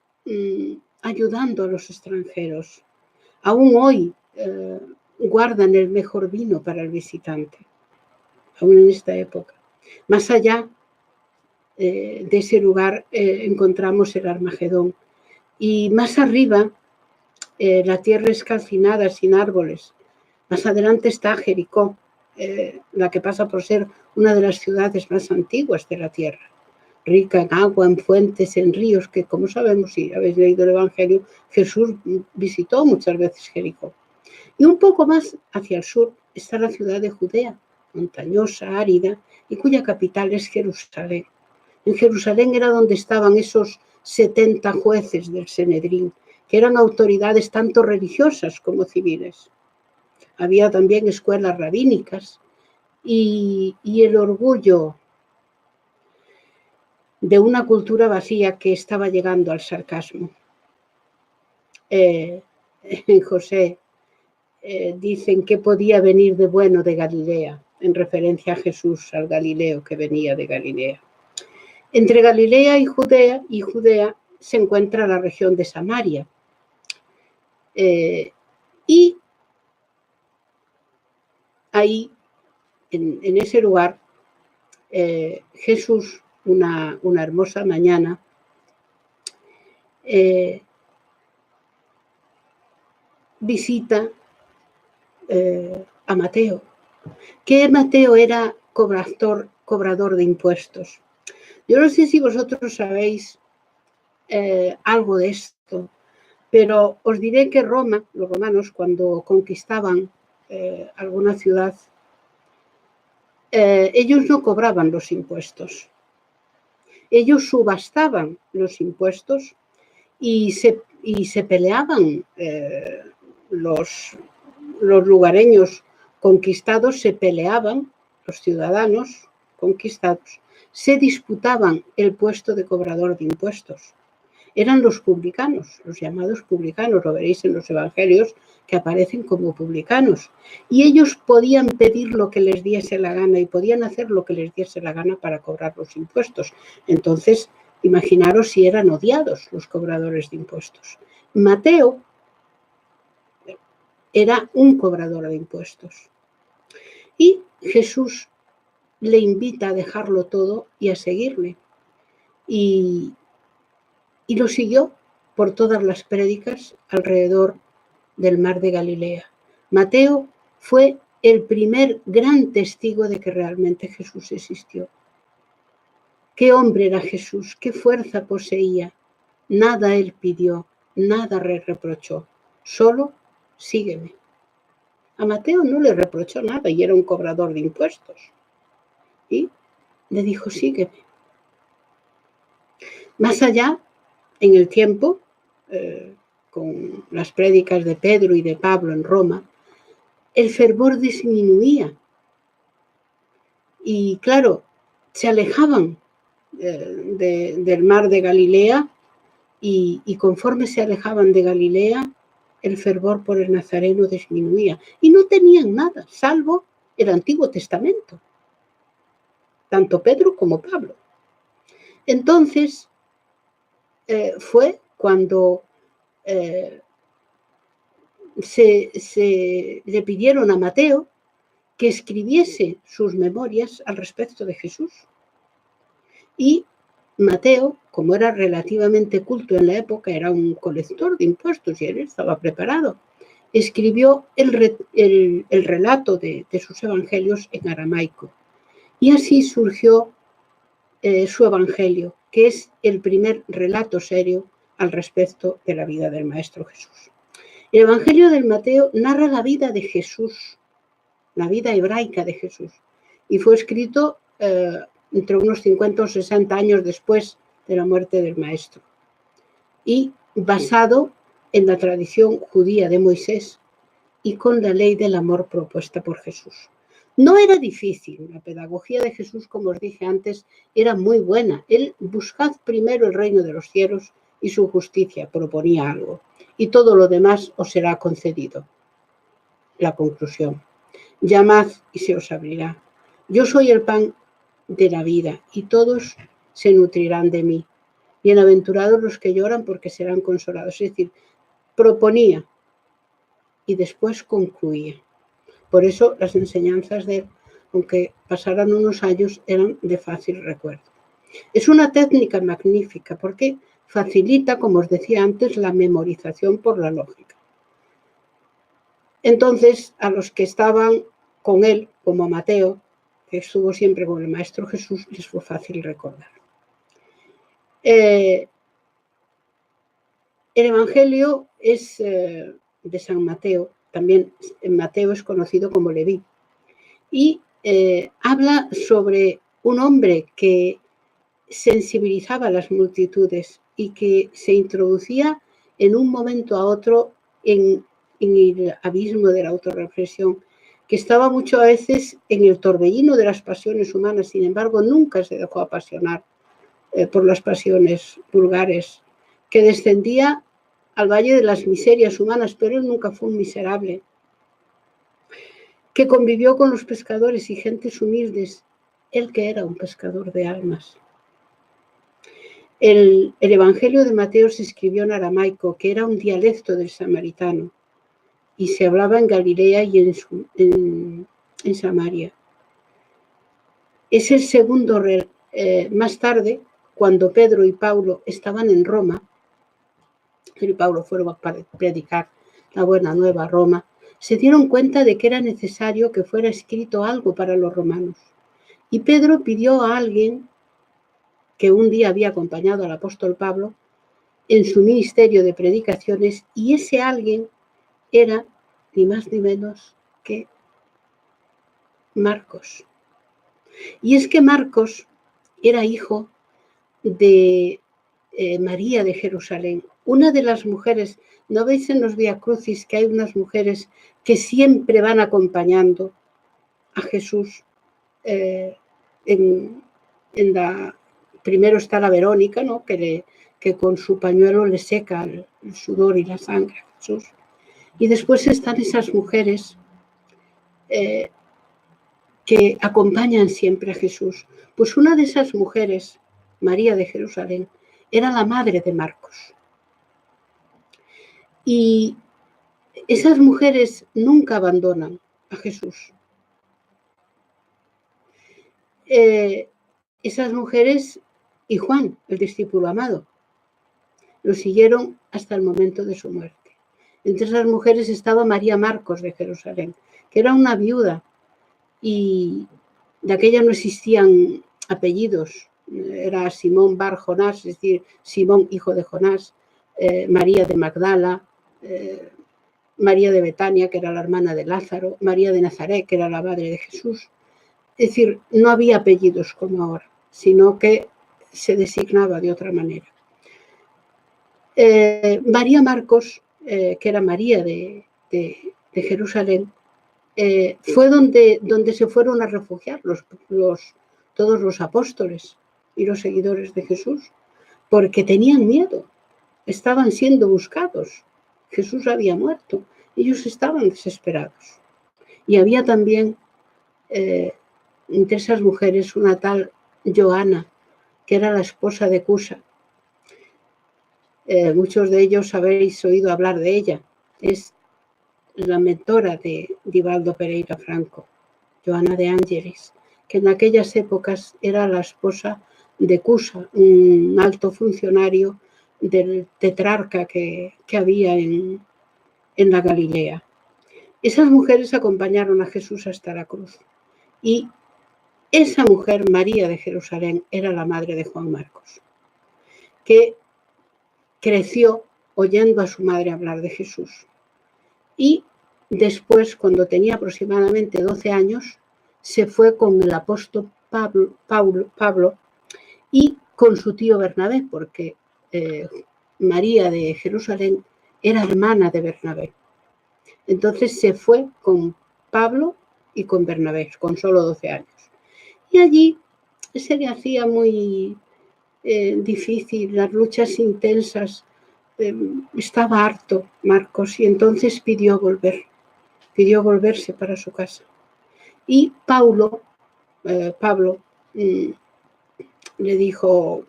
ayudando a los extranjeros. Aún hoy guardan el mejor vino para el visitante, aún en esta época. Más allá de ese lugar encontramos el Armagedón. Y más arriba, la tierra es calcinada, sin árboles. Más adelante está Jericó, la que pasa por ser una de las ciudades más antiguas de la tierra, rica en agua, en fuentes, en ríos, que como sabemos, si habéis leído el Evangelio, Jesús visitó muchas veces Jericó. Y un poco más hacia el sur está la ciudad de Judea, montañosa, árida, y cuya capital es Jerusalén. En Jerusalén era donde estaban esos 70 jueces del Sanedrín, que eran autoridades tanto religiosas como civiles. Había también escuelas rabínicas y el orgullo de una cultura vacía que estaba llegando al sarcasmo. José dicen que podía venir de bueno de Galilea, en referencia a Jesús, al Galileo que venía de Galilea. Entre Galilea y Judea se encuentra la región de Samaria. Y ahí, en ese lugar, Jesús, una hermosa mañana, visita a Mateo, que Mateo era cobrador de impuestos. Yo no sé si vosotros sabéis algo de esto, pero os diré que Roma, los romanos, cuando conquistaban alguna ciudad, ellos no cobraban los impuestos. Ellos subastaban los impuestos y se peleaban los lugareños conquistados, se peleaban, los ciudadanos conquistados, se disputaban el puesto de cobrador de impuestos. Eran los publicanos, los llamados publicanos, lo veréis en los evangelios, que aparecen como publicanos. Y ellos podían pedir lo que les diese la gana y podían hacer lo que les diese la gana para cobrar los impuestos. Entonces, imaginaros si eran odiados los cobradores de impuestos. Mateo era un cobrador de impuestos. Y Jesús le invita a dejarlo todo y a seguirle. Y lo siguió por todas las prédicas alrededor del mar de Galilea. Mateo fue el primer gran testigo de que realmente Jesús existió. ¿Qué hombre era Jesús? ¿Qué fuerza poseía? Nada él pidió, nada le reprochó, solo sígueme. A Mateo no le reprochó nada y era un cobrador de impuestos. Y le dijo, sígueme. Más allá, en el tiempo, con las prédicas de Pedro y de Pablo en Roma, el fervor disminuía. Y claro, se alejaban del mar de Galilea y conforme se alejaban de Galilea, el fervor por el Nazareno disminuía. Y no tenían nada, salvo el Antiguo Testamento, tanto Pedro como Pablo. Entonces, fue cuando le pidieron a Mateo que escribiese sus memorias al respecto de Jesús. Y Mateo, como era relativamente culto en la época, era un colector de impuestos y él estaba preparado, escribió el relato de sus evangelios en aramaico. Y así surgió su evangelio, que es el primer relato serio al respecto de la vida del Maestro Jesús. El evangelio de Mateo narra la vida de Jesús, la vida hebraica de Jesús, y fue escrito entre unos 50 o 60 años después de la muerte del Maestro, y basado en la tradición judía de Moisés y con la ley del amor propuesta por Jesús. No era difícil, la pedagogía de Jesús, como os dije antes, era muy buena. Él, buscad primero el reino de los cielos y su justicia, proponía algo, y todo lo demás os será concedido. La conclusión: llamad y se os abrirá. Yo soy el pan de la vida y todos se nutrirán de mí. Bienaventurados los que lloran porque serán consolados. Es decir, proponía y después concluía. Por eso las enseñanzas de él, aunque pasaran unos años, eran de fácil recuerdo. Es una técnica magnífica porque facilita, como os decía antes, la memorización por la lógica. Entonces, a los que estaban con él, como a Mateo, que estuvo siempre con el Maestro Jesús, les fue fácil recordar. El Evangelio es de San Mateo, también Mateo es conocido como Leví, y habla sobre un hombre que sensibilizaba a las multitudes y que se introducía en un momento a otro en el abismo de la autorreflexión, que estaba muchas veces en el torbellino de las pasiones humanas, sin embargo nunca se dejó apasionar por las pasiones vulgares, que descendía al valle de las miserias humanas, pero él nunca fue un miserable, que convivió con los pescadores y gentes humildes, él que era un pescador de almas. El Evangelio de Mateo se escribió en aramaico, que era un dialecto del samaritano, y se hablaba en Galilea y en Samaria. Es el segundo, más tarde, cuando Pedro y Pablo estaban en Roma, Pedro y Pablo fueron para predicar la buena nueva a Roma, se dieron cuenta de que era necesario que fuera escrito algo para los romanos. Y Pedro pidió a alguien que un día había acompañado al apóstol Pablo en su ministerio de predicaciones, y ese alguien era ni más ni menos que Marcos. Y es que Marcos era hijo de María de Jerusalén, una de las mujeres. ¿No veis en los Vía Crucis que hay unas mujeres que siempre van acompañando a Jesús? Primero está la Verónica, ¿no? que con su pañuelo le seca el sudor y la sangre a Jesús. Y después están esas mujeres que acompañan siempre a Jesús. Pues una de esas mujeres, María de Jerusalén, era la madre de Marcos. Y esas mujeres nunca abandonan a Jesús. Esas mujeres y Juan, el discípulo amado, lo siguieron hasta el momento de su muerte. Entre esas mujeres estaba María Marcos de Jerusalén, que era una viuda, y de aquella no existían apellidos. Era Simón bar Jonás, es decir, Simón hijo de Jonás, María de Magdala, María de Betania, que era la hermana de Lázaro, María de Nazaret, que era la madre de Jesús. Es decir, no había apellidos como ahora, sino que se designaba de otra manera. María Marcos, que era María de Jerusalén, fue donde se fueron a refugiar todos los apóstoles y los seguidores de Jesús, porque tenían miedo, estaban siendo buscados. Jesús había muerto, ellos estaban desesperados. Y había también entre esas mujeres una tal Joana, que era la esposa de Cusa. Muchos de ellos habéis oído hablar de ella. Es la mentora de Divaldo Pereira Franco, Joana de Ángelis, que en aquellas épocas era la esposa de Cusa, un alto funcionario del tetrarca que había en la Galilea. Esas mujeres acompañaron a Jesús hasta la cruz. Y esa mujer, María de Jerusalén, era la madre de Juan Marcos, que creció oyendo a su madre hablar de Jesús. Y después, cuando tenía aproximadamente 12 años, se fue con el apóstol Pablo y con su tío Bernabé, porque María de Jerusalén era hermana de Bernabé. Entonces se fue con Pablo y con Bernabé, con solo 12 años. Y allí se le hacía muy difícil, las luchas intensas. Estaba harto Marcos y entonces pidió volverse para su casa. Y Pablo le dijo,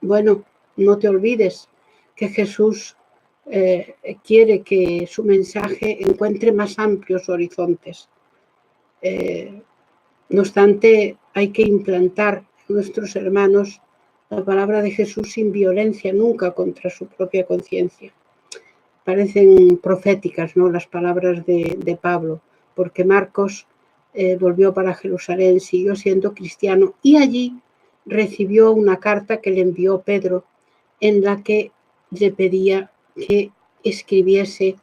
bueno, no te olvides que Jesús quiere que su mensaje encuentre más amplios horizontes. No obstante, hay que implantar en nuestros hermanos la palabra de Jesús sin violencia nunca contra su propia conciencia. Parecen proféticas, ¿no?, las palabras de Pablo, porque Marcos volvió para Jerusalén, siguió siendo cristiano y allí recibió una carta que le envió Pedro en la que le pedía que escribiese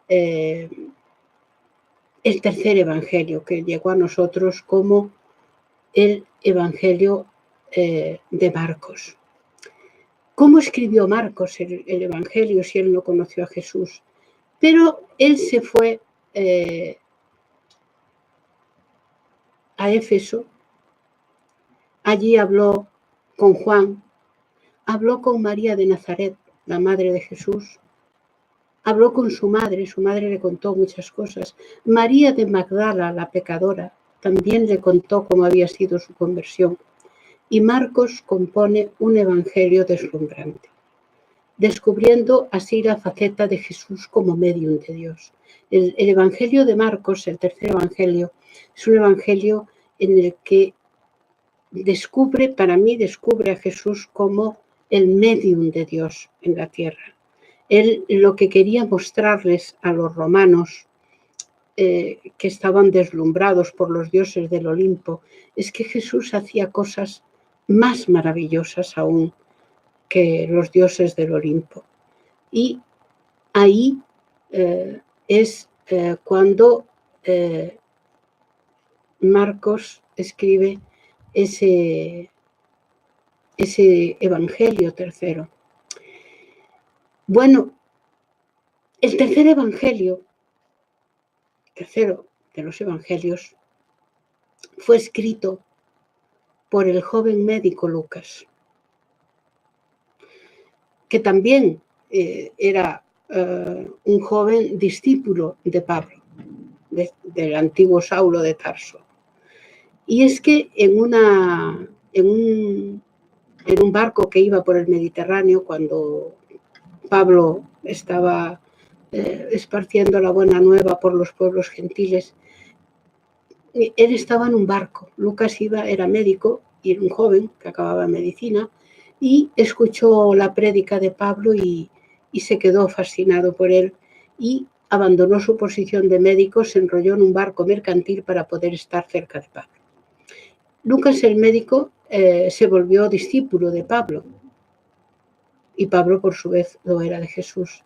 el tercer evangelio que llegó a nosotros como el evangelio de Marcos. ¿Cómo escribió Marcos el evangelio si él no conoció a Jesús? Pero él se fue a Éfeso, allí habló con Juan, habló con María de Nazaret, la madre de Jesús, habló con su madre le contó muchas cosas. María de Magdala, la pecadora, también le contó cómo había sido su conversión. Y Marcos compone un evangelio deslumbrante, descubriendo así la faceta de Jesús como medium de Dios. El evangelio de Marcos, el tercer evangelio, es un evangelio en el que descubre a Jesús como el medium de Dios en la tierra. Él lo que quería mostrarles a los romanos que estaban deslumbrados por los dioses del Olimpo es que Jesús hacía cosas más maravillosas aún que los dioses del Olimpo. Y ahí es cuando Marcos escribe ese evangelio tercero. Bueno, el tercero de los evangelios, fue escrito por el joven médico Lucas, que también era un joven discípulo de Pablo, del antiguo Saulo de Tarso. Y es que en un barco que iba por el Mediterráneo, cuando Pablo estaba esparciendo la buena nueva por los pueblos gentiles, él estaba en un barco. Lucas era médico y era un joven que acababa medicina y escuchó la prédica de Pablo y se quedó fascinado por él y abandonó su posición de médico, se enrolló en un barco mercantil para poder estar cerca de Pablo. Lucas, el médico, se volvió discípulo de Pablo y Pablo, por su vez, lo era de Jesús.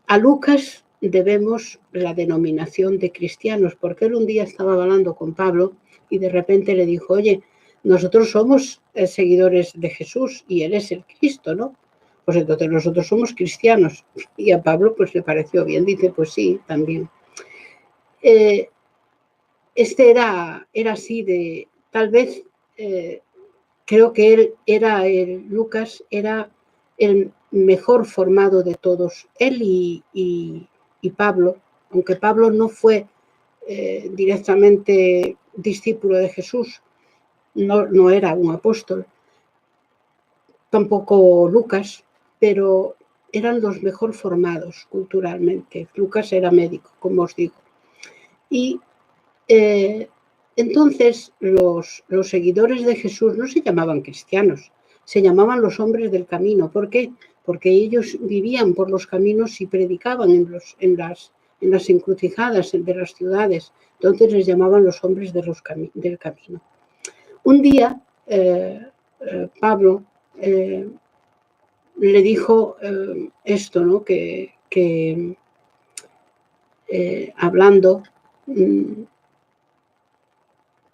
A Lucas debemos la denominación de cristianos, porque él un día estaba hablando con Pablo y de repente le dijo, oye, nosotros somos seguidores de Jesús y Él es el Cristo, ¿no? Pues entonces nosotros somos cristianos. Y a Pablo pues le pareció bien, dice, pues sí, también. Este era así de, tal vez, creo que Lucas era el mejor formado de todos, él y Pablo, aunque Pablo no fue directamente discípulo de Jesús, no era un apóstol, tampoco Lucas, pero eran los mejor formados culturalmente. Lucas era médico, como os digo. Y entonces los seguidores de Jesús no se llamaban cristianos, se llamaban los hombres del camino. ¿Por qué? Porque ellos vivían por los caminos y predicaban en las encrucijadas de las ciudades. Entonces les llamaban los hombres del camino. Un día Pablo le dijo esto, ¿no? Que hablando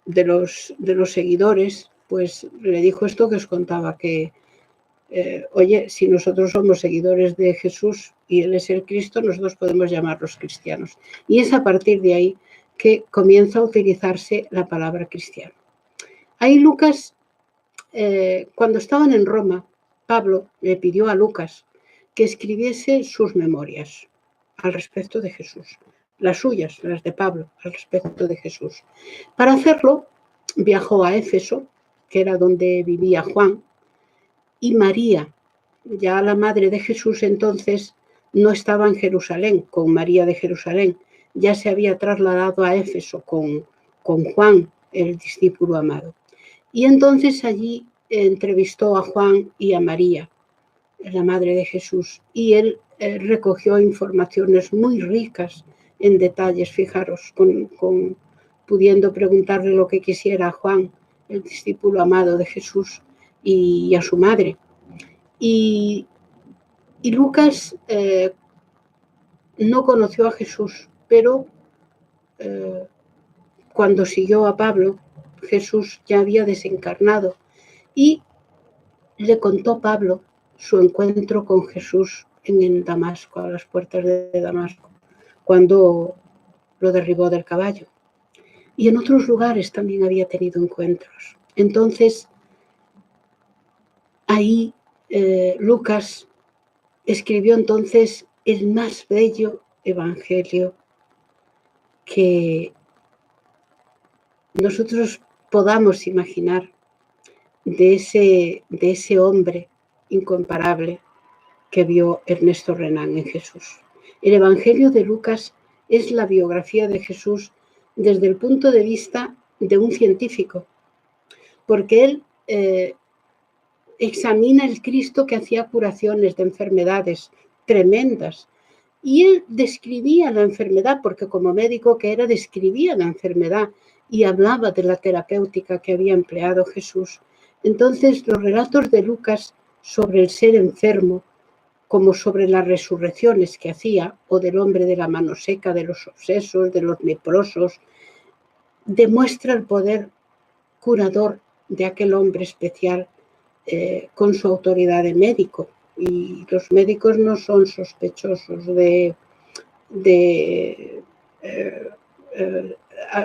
de los seguidores, pues le dijo esto que os contaba, que oye, si nosotros somos seguidores de Jesús y Él es el Cristo, nosotros podemos llamarlos cristianos. Y es a partir de ahí que comienza a utilizarse la palabra cristiano. Ahí Lucas, cuando estaban en Roma, Pablo le pidió a Lucas que escribiese sus memorias al respecto de Jesús, las suyas, las de Pablo, al respecto de Jesús. Para hacerlo, viajó a Éfeso, que era donde vivía Juan, y María, ya la madre de Jesús entonces, no estaba en Jerusalén, con María de Jerusalén, ya se había trasladado a Éfeso con Juan, el discípulo amado. Y entonces allí entrevistó a Juan y a María, la madre de Jesús, y él recogió informaciones muy ricas en detalles, fijaros, pudiendo preguntarle lo que quisiera a Juan, el discípulo amado de Jesús, y a su madre. Y Lucas no conoció a Jesús, pero cuando siguió a Pablo, Jesús ya había desencarnado y le contó Pablo su encuentro con Jesús en Damasco, a las puertas de Damasco, cuando lo derribó del caballo. Y en otros lugares también había tenido encuentros. Entonces, ahí Lucas escribió entonces el más bello evangelio que nosotros podamos imaginar de ese hombre incomparable que vio Ernesto Renan en Jesús. El Evangelio de Lucas es la biografía de Jesús desde el punto de vista de un científico, porque él examina el Cristo que hacía curaciones de enfermedades tremendas. Y él describía la enfermedad, porque como médico que era, describía la enfermedad y hablaba de la terapéutica que había empleado Jesús. Entonces, los relatos de Lucas sobre el ser enfermo, como sobre las resurrecciones que hacía, o del hombre de la mano seca, de los obsesos, de los leprosos, demuestra el poder curador de aquel hombre especial con su autoridad de médico. Y los médicos no son sospechosos de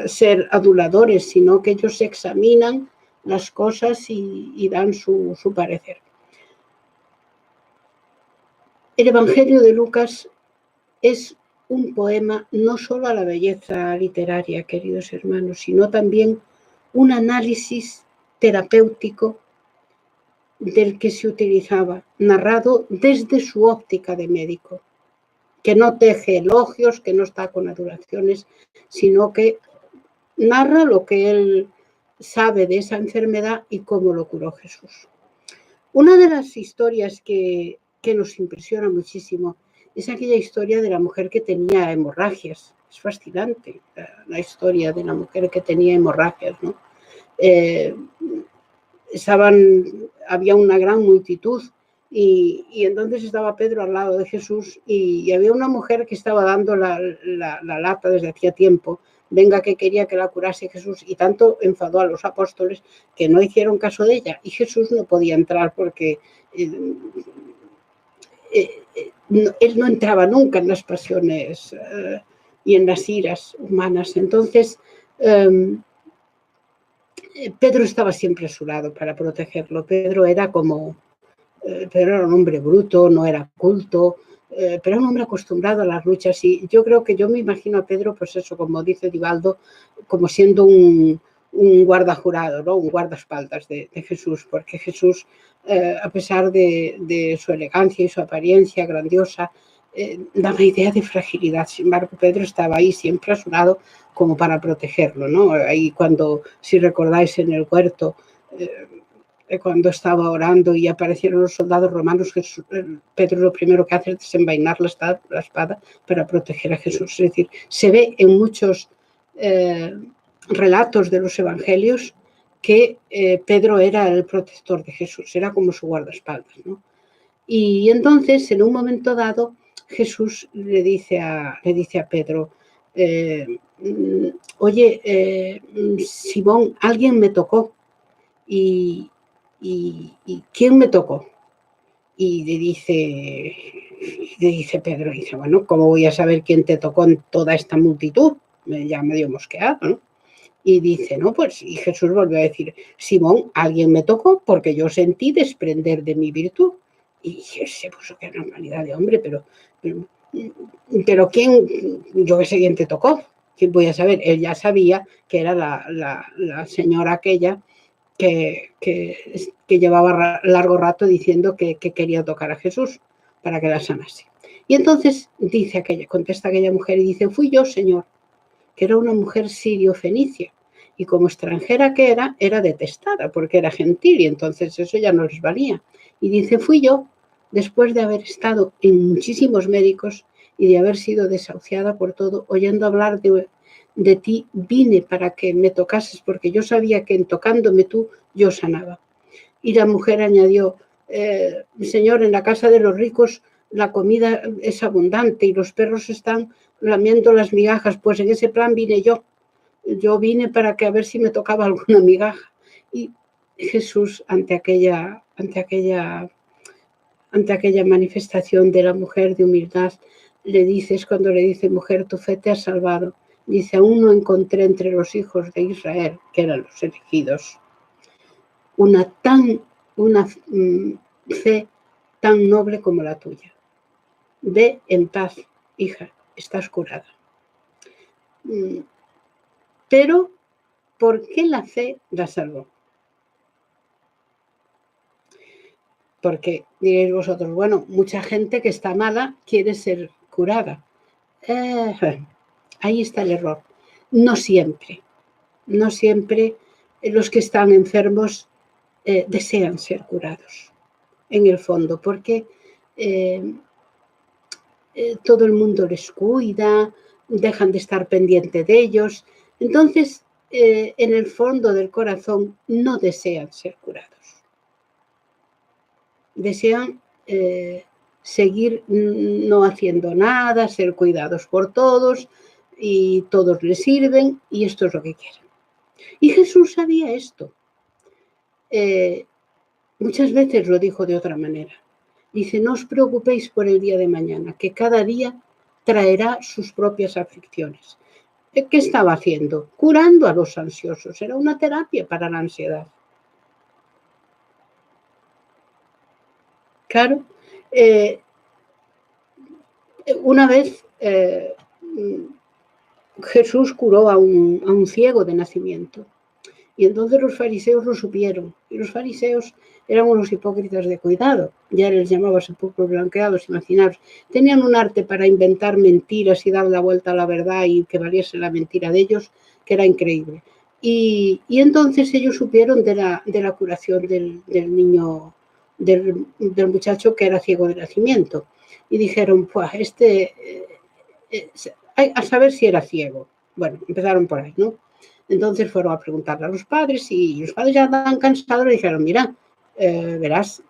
ser aduladores, sino que ellos examinan las cosas y dan su parecer. El Evangelio de Lucas es un poema no solo a la belleza literaria, queridos hermanos, sino también un análisis terapéutico del que se utilizaba, narrado desde su óptica de médico, que no teje elogios, que no está con adulaciones, sino que narra lo que él sabe de esa enfermedad y cómo lo curó Jesús. Una de las historias que nos impresiona muchísimo es aquella historia de la mujer que tenía hemorragias. Es fascinante la historia de la mujer que tenía hemorragias, ¿no? Había una gran multitud y entonces estaba Pedro al lado de Jesús y había una mujer que estaba dando la lata desde hacía tiempo venga que quería que la curase Jesús, y tanto enfadó a los apóstoles que no hicieron caso de ella, y Jesús no podía entrar porque él no entraba nunca en las pasiones y en las iras humanas. Entonces, Pedro estaba siempre a su lado para protegerlo. Pedro era un hombre bruto, no era culto, pero era un hombre acostumbrado a las luchas, y yo creo que yo me imagino a Pedro, pues eso, como dice Divaldo, como siendo un guardajurado, ¿no? Un guardaespaldas de Jesús, porque Jesús, a pesar de su elegancia y su apariencia grandiosa, daba idea de fragilidad. Sin embargo, Pedro estaba ahí siempre a su lado como para protegerlo, ¿no? Ahí cuando, si recordáis, en el huerto, cuando estaba orando y aparecieron los soldados romanos, Pedro lo primero que hace es desenvainar la espada para proteger a Jesús. Es decir, se ve en muchos relatos de los evangelios que Pedro era el protector de Jesús, era como su guardaespaldas, ¿no? Y entonces, en un momento dado, Jesús le dice a Pedro, oye, Simón, alguien me tocó. ¿Y quién me tocó? Y le dice Pedro, dice, bueno, ¿cómo voy a saber quién te tocó en toda esta multitud? Ya medio mosqueado, ¿no? Y dice, no, pues, y Jesús volvió a decir, Simón, alguien me tocó porque yo sentí desprender de mi virtud. Y se puso que normalidad de hombre, pero ¿quién? Yo qué sé quién te tocó. ¿Quién voy a saber? Él ya sabía que era la señora aquella que llevaba largo rato diciendo que quería tocar a Jesús para que la sanase. Y entonces contesta aquella mujer y dice, fui yo, Señor, que era una mujer sirio-fenicia, y como extranjera que era detestada porque era gentil, y entonces eso ya no les valía. Y dice, fui yo, después de haber estado en muchísimos médicos y de haber sido desahuciada por todo, oyendo hablar de ti, vine para que me tocases, porque yo sabía que en tocándome tú, yo sanaba. Y la mujer añadió, Señor, en la casa de los ricos la comida es abundante y los perros están lamiendo las migajas, pues en ese plan vine yo. Yo vine para que a ver si me tocaba alguna migaja. Y Jesús, ante aquella manifestación de la mujer de humildad, cuando le dice, mujer, tu fe te ha salvado. Dice, aún no encontré entre los hijos de Israel, que eran los elegidos, una fe tan noble como la tuya. Ve en paz, hija, estás curada. Pero, ¿por qué la fe la salvó? Porque diréis vosotros, bueno, mucha gente que está mala quiere ser curada. Ahí está el error. No siempre los que están enfermos desean ser curados, en el fondo, porque todo el mundo les cuida, dejan de estar pendiente de ellos. Entonces, en el fondo del corazón no desean ser curados. Desean seguir no haciendo nada, ser cuidados por todos, y todos les sirven, y esto es lo que quieren. Y Jesús sabía esto. Muchas veces lo dijo de otra manera. Dice, no os preocupéis por el día de mañana, que cada día traerá sus propias aflicciones. ¿Qué estaba haciendo? Curando a los ansiosos. Era una terapia para la ansiedad. Claro. Una vez Jesús curó a un ciego de nacimiento. Y entonces los fariseos lo supieron. Y los fariseos eran unos hipócritas de cuidado. Ya les llamaba sepulcros blanqueados, imaginaos. Tenían un arte para inventar mentiras y dar la vuelta a la verdad y que valiese la mentira de ellos, que era increíble. Y entonces ellos supieron de la curación del niño, del muchacho que era ciego de nacimiento. Y dijeron, pues a saber si era ciego. Bueno, empezaron por ahí, ¿no? Entonces fueron a preguntarle a los padres, y los padres ya estaban cansados, le dijeron, mira, verás,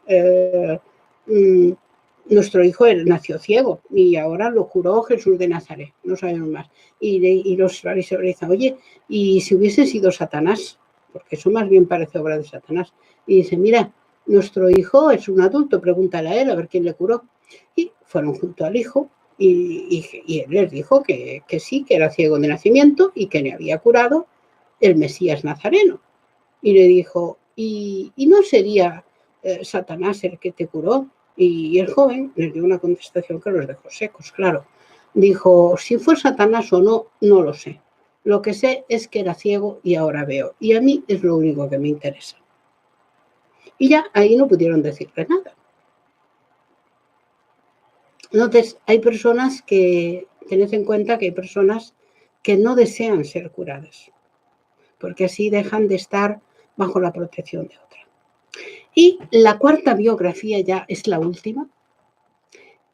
nuestro hijo nació ciego y ahora lo curó Jesús de Nazaret, no sabemos más. Y los fariseos le dicen, oye, ¿y si hubiese sido Satanás? Porque eso más bien parece obra de Satanás. Y dice, mira, nuestro hijo es un adulto, pregúntale a él a ver quién le curó. Y fueron junto al hijo y él les dijo que sí, que era ciego de nacimiento y que le había curado el Mesías nazareno. Y le dijo, ¿y no sería Satanás el que te curó? Y el joven les dio una contestación que los dejó secos, claro. Dijo, si fue Satanás o no, no lo sé. Lo que sé es que era ciego y ahora veo. Y a mí es lo único que me interesa. Y ya ahí no pudieron decirle nada. Entonces, hay personas que, tened en cuenta que hay personas que no desean ser curadas, porque así dejan de estar bajo la protección de otra. Y la cuarta biografía, ya es la última,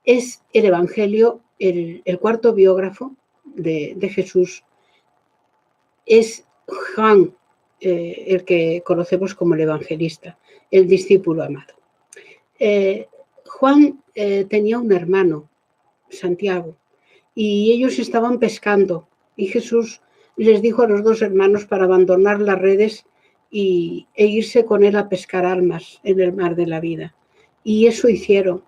es el Evangelio, el cuarto biógrafo de Jesús es Juan, el que conocemos como el evangelista, el discípulo amado. Juan tenía un hermano, Santiago, y ellos estaban pescando y Jesús les dijo a los dos hermanos para abandonar las redes e irse con él a pescar almas en el mar de la vida. Y eso hicieron.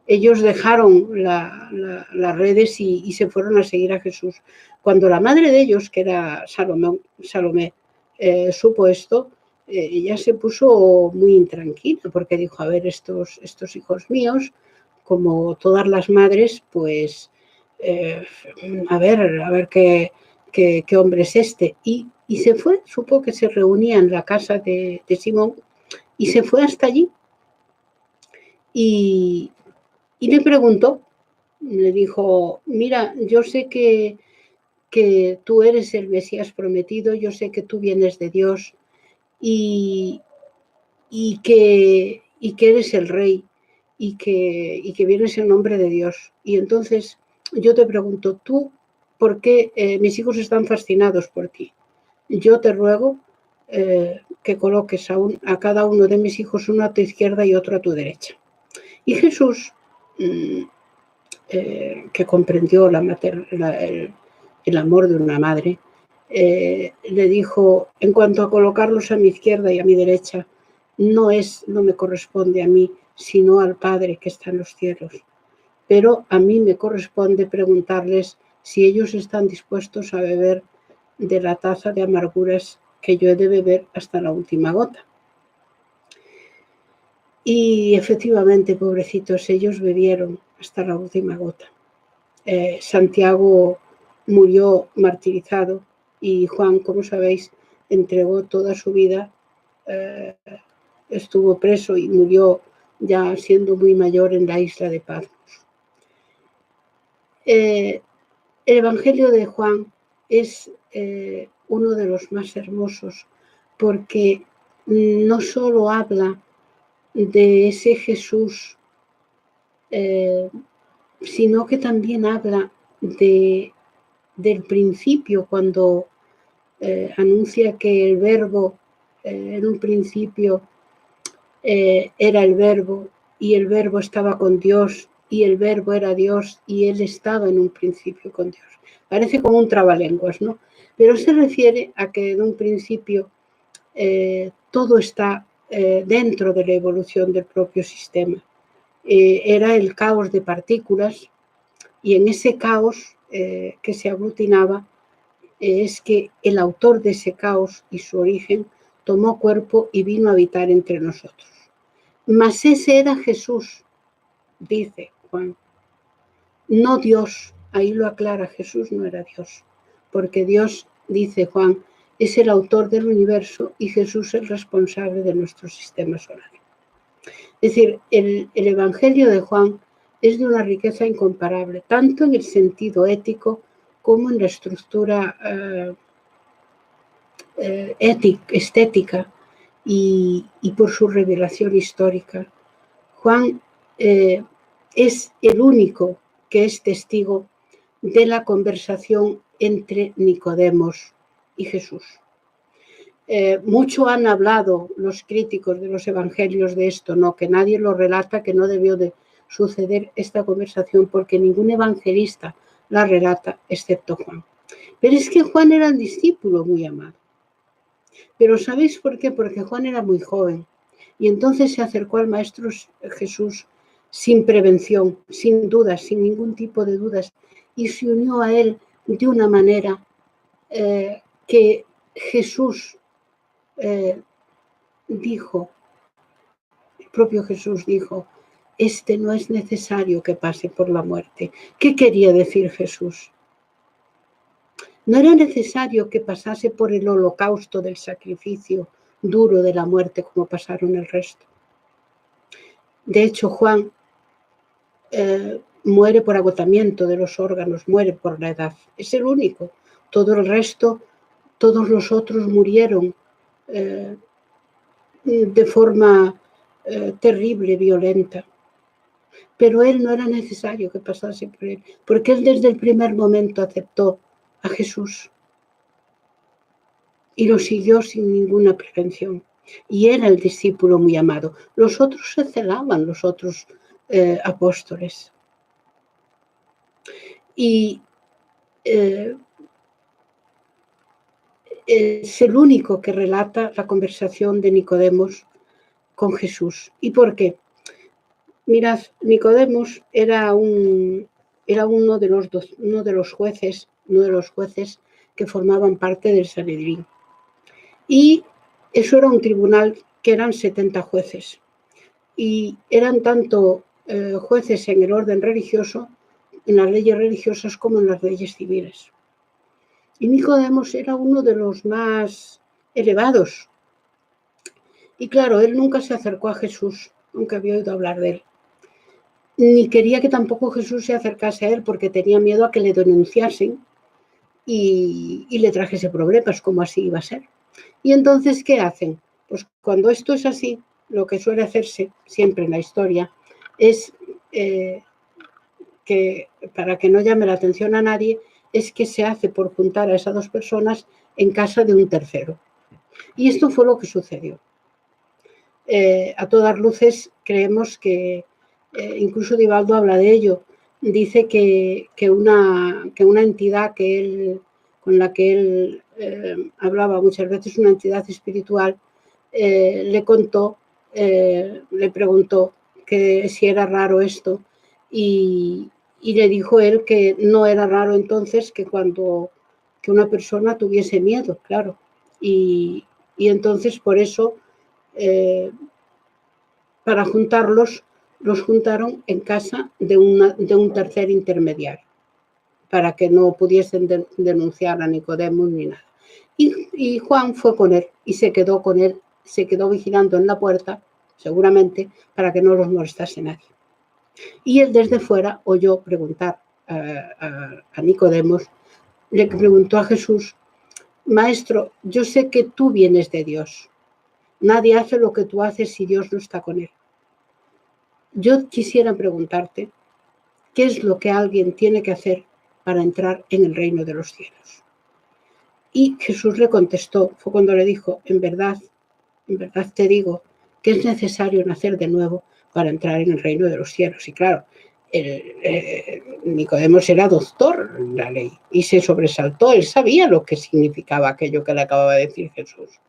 Ellos dejaron las redes y se fueron a seguir a Jesús. Cuando la madre de ellos, que era Salomé, supo esto, ella se puso muy intranquila porque dijo, a ver, estos hijos míos, como todas las madres, pues a ver qué hombre es este. Y se fue, supo que se reunía en la casa de Simón y se fue hasta allí. Y le preguntó, le dijo, mira, yo sé que tú eres el Mesías prometido, yo sé que tú vienes de Dios y que eres el Rey y que vienes en nombre de Dios. Y entonces yo te pregunto, ¿tú por qué mis hijos están fascinados por ti? Yo te ruego que coloques a cada uno de mis hijos uno a tu izquierda y otro a tu derecha. Y Jesús, que comprendió el amor de una madre, le dijo, en cuanto a colocarlos a mi izquierda y a mi derecha, no me corresponde a mí, sino al Padre que está en los cielos. Pero a mí me corresponde preguntarles si ellos están dispuestos a beber de la taza de amarguras que yo he de beber hasta la última gota. Y efectivamente, pobrecitos, ellos bebieron hasta la última gota. Santiago murió martirizado y Juan, como sabéis, entregó toda su vida, estuvo preso y murió ya siendo muy mayor en la isla de Patmos. El Evangelio de Juan es uno de los más hermosos porque no solo habla de ese Jesús, sino que también habla del principio, cuando anuncia que el verbo en un principio era el verbo y el verbo estaba con Dios y el verbo era Dios y él estaba en un principio con Dios. Parece como un trabalenguas, ¿no? Pero se refiere a que en un principio todo está dentro de la evolución del propio sistema. Era el caos de partículas y en ese caos que se aglutinaba es que el autor de ese caos y su origen tomó cuerpo y vino a habitar entre nosotros. Mas ese era Jesús, dice Juan, no Dios. Ahí lo aclara, Jesús no era Dios, porque Dios, dice Juan, es el autor del universo y Jesús es el responsable de nuestro sistema solar. Es decir, el Evangelio de Juan es de una riqueza incomparable, tanto en el sentido ético como en la estructura estética y por su revelación histórica. Juan es el único que es testigo de la conversación entre Nicodemos y Jesús. Mucho han hablado los críticos de los evangelios de esto, ¿no? Que nadie lo relata, que no debió de suceder esta conversación porque ningún evangelista la relata excepto Juan. Pero es que Juan era un discípulo muy amado. Pero ¿sabéis por qué? Porque Juan era muy joven y entonces se acercó al Maestro Jesús sin prevención, sin dudas, sin ningún tipo de dudas, y se unió a él de una manera que Jesús dijo, el propio Jesús dijo, este no es necesario que pase por la muerte. ¿Qué quería decir Jesús? No era necesario que pasase por el holocausto del sacrificio duro de la muerte como pasaron el resto. De hecho, Juan muere por agotamiento de los órganos, muere por la edad. Es el único. Todo el resto, todos los otros murieron de forma terrible, violenta. Pero él no era necesario que pasase por él, porque él desde el primer momento aceptó a Jesús y lo siguió sin ninguna prevención. Y era el discípulo muy amado. Los otros se celaban, los otros apóstoles. Y es el único que relata la conversación de Nicodemos con Jesús. ¿Y por qué? Mirad, Nicodemos era uno de los jueces que formaban parte del Sanedrín. Y eso era un tribunal que eran 70 jueces. Y eran tanto jueces en el orden religioso, en las leyes religiosas, como en las leyes civiles. Y Nicodemos era uno de los más elevados. Y claro, él nunca se acercó a Jesús, nunca había oído hablar de él. Ni quería que tampoco Jesús se acercase a él porque tenía miedo a que le denunciasen y le trajese problemas, como así iba a ser. Y entonces, ¿qué hacen? Pues cuando esto es así, lo que suele hacerse siempre en la historia es que, para que no llame la atención a nadie, es que se hace por juntar a esas dos personas en casa de un tercero. Y esto fue lo que sucedió. A todas luces creemos que, incluso Divaldo habla de ello, dice que una entidad con la que él hablaba muchas veces, una entidad espiritual, le preguntó que si era raro esto y le dijo él que no era raro entonces que una persona tuviese miedo, claro. Y entonces por eso para juntarlos, los juntaron en casa de un tercer intermediario, para que no pudiesen denunciar a Nicodemos ni nada. Y Juan fue con él y se quedó con él, se quedó vigilando en la puerta, seguramente, para que no los molestase nadie. Y él desde fuera oyó preguntar a Nicodemos, le preguntó a Jesús, Maestro, yo sé que tú vienes de Dios. Nadie hace lo que tú haces si Dios no está con él. Yo quisiera preguntarte, ¿qué es lo que alguien tiene que hacer para entrar en el reino de los cielos? Y Jesús le contestó, fue cuando le dijo, en verdad te digo que es necesario nacer de nuevo para entrar en el reino de los cielos. Y claro, Nicodemos era doctor en la ley y se sobresaltó, él sabía lo que significaba aquello que le acababa de decir Jesús.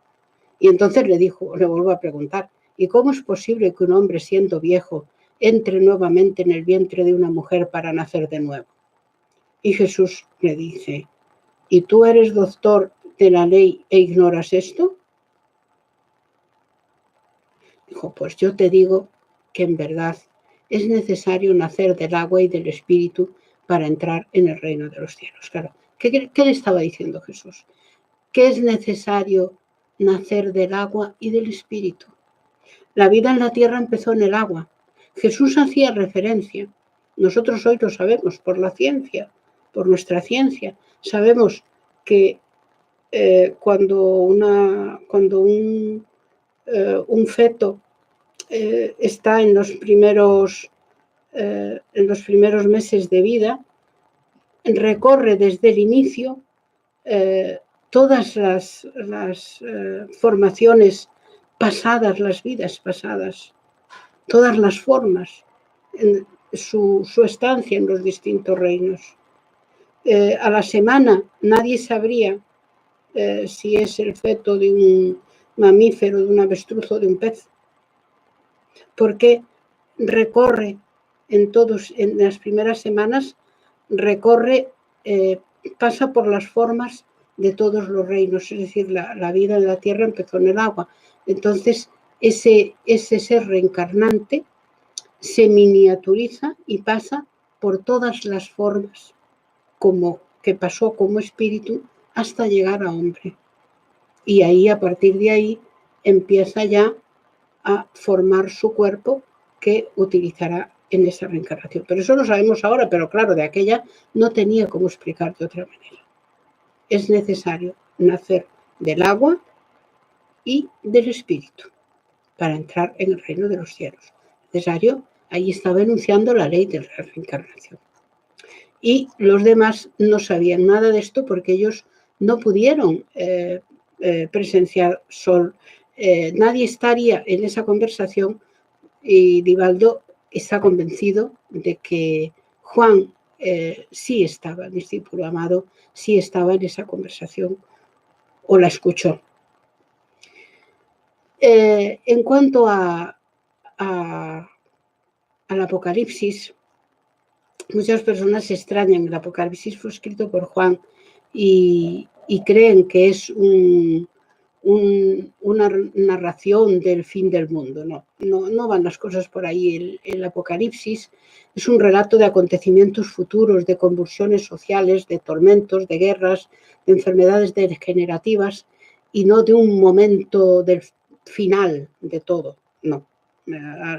Y entonces le vuelvo a preguntar, ¿y cómo es posible que un hombre siendo viejo entre nuevamente en el vientre de una mujer para nacer de nuevo? Y Jesús le dice, ¿y tú eres doctor de la ley e ignoras esto? Dijo, pues yo te digo que en verdad es necesario nacer del agua y del espíritu para entrar en el reino de los cielos. Claro, ¿qué le estaba diciendo Jesús? Que es necesario nacer del agua y del espíritu. La vida en la tierra empezó en el agua. Jesús hacía referencia. Nosotros hoy lo sabemos por la ciencia, por nuestra ciencia. Sabemos que cuando un feto está en los primeros meses de vida, recorre desde el inicio todas las formaciones pasadas, las vidas pasadas, todas las formas. su estancia en los distintos reinos. A la semana nadie sabría si es el feto de un mamífero, de un avestruz o de un pez, porque recorre en las primeras semanas, pasa por las formas de todos los reinos, es decir, la vida en la tierra empezó en el agua. Entonces, ese ser reencarnante se miniaturiza y pasa por todas las formas que pasó como espíritu hasta llegar a hombre. Y ahí, a partir de ahí, empieza ya a formar su cuerpo que utilizará en esa reencarnación. Pero eso lo sabemos ahora, pero claro, de aquella no tenía cómo explicar de otra manera. Es necesario nacer del agua y del espíritu para entrar en el reino de los cielos. Necesario, ahí estaba enunciando la ley de la reencarnación. Y los demás no sabían nada de esto porque ellos no pudieron presenciar sol. Nadie estaría en esa conversación y Divaldo está convencido de que Juan sí estaba, el discípulo amado, sí estaba en esa conversación o la escuchó. En cuanto al Apocalipsis, muchas personas se extrañan. El Apocalipsis fue escrito por Juan y creen que es una narración del fin del mundo. No van las cosas por ahí. El Apocalipsis es un relato de acontecimientos futuros, de convulsiones sociales, de tormentos, de guerras, de enfermedades degenerativas y no de un momento del final de todo. No,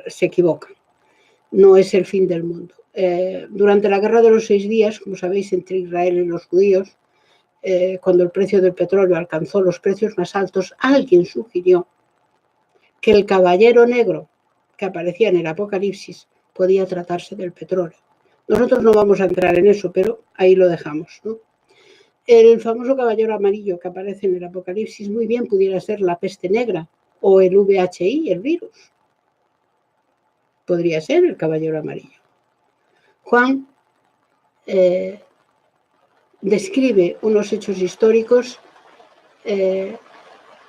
se equivocan. No es el fin del mundo. Durante la Guerra de los 6 días, como sabéis, entre Israel y los judíos, cuando el precio del petróleo alcanzó los precios más altos, alguien sugirió que el caballero negro que aparecía en el Apocalipsis podía tratarse del petróleo. Nosotros no vamos a entrar en eso, pero ahí lo dejamos, ¿no? El famoso caballero amarillo que aparece en el Apocalipsis muy bien pudiera ser la peste negra o el VHI, el virus. Podría ser el caballero amarillo. Juan describe unos hechos históricos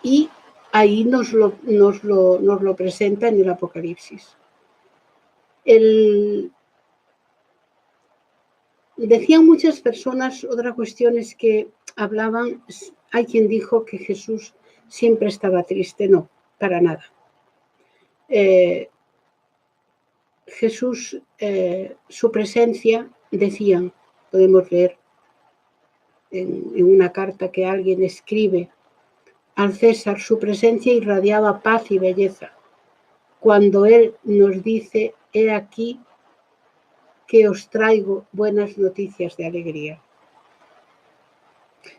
y ahí nos lo presenta en el Apocalipsis. Decían muchas personas, otra cuestión es que hablaban, hay quien dijo que Jesús siempre estaba triste. No, para nada. Jesús, su presencia, decían, podemos leer en una carta que alguien escribe al César, su presencia irradiaba paz y belleza. Cuando él nos dice, he aquí que os traigo buenas noticias de alegría.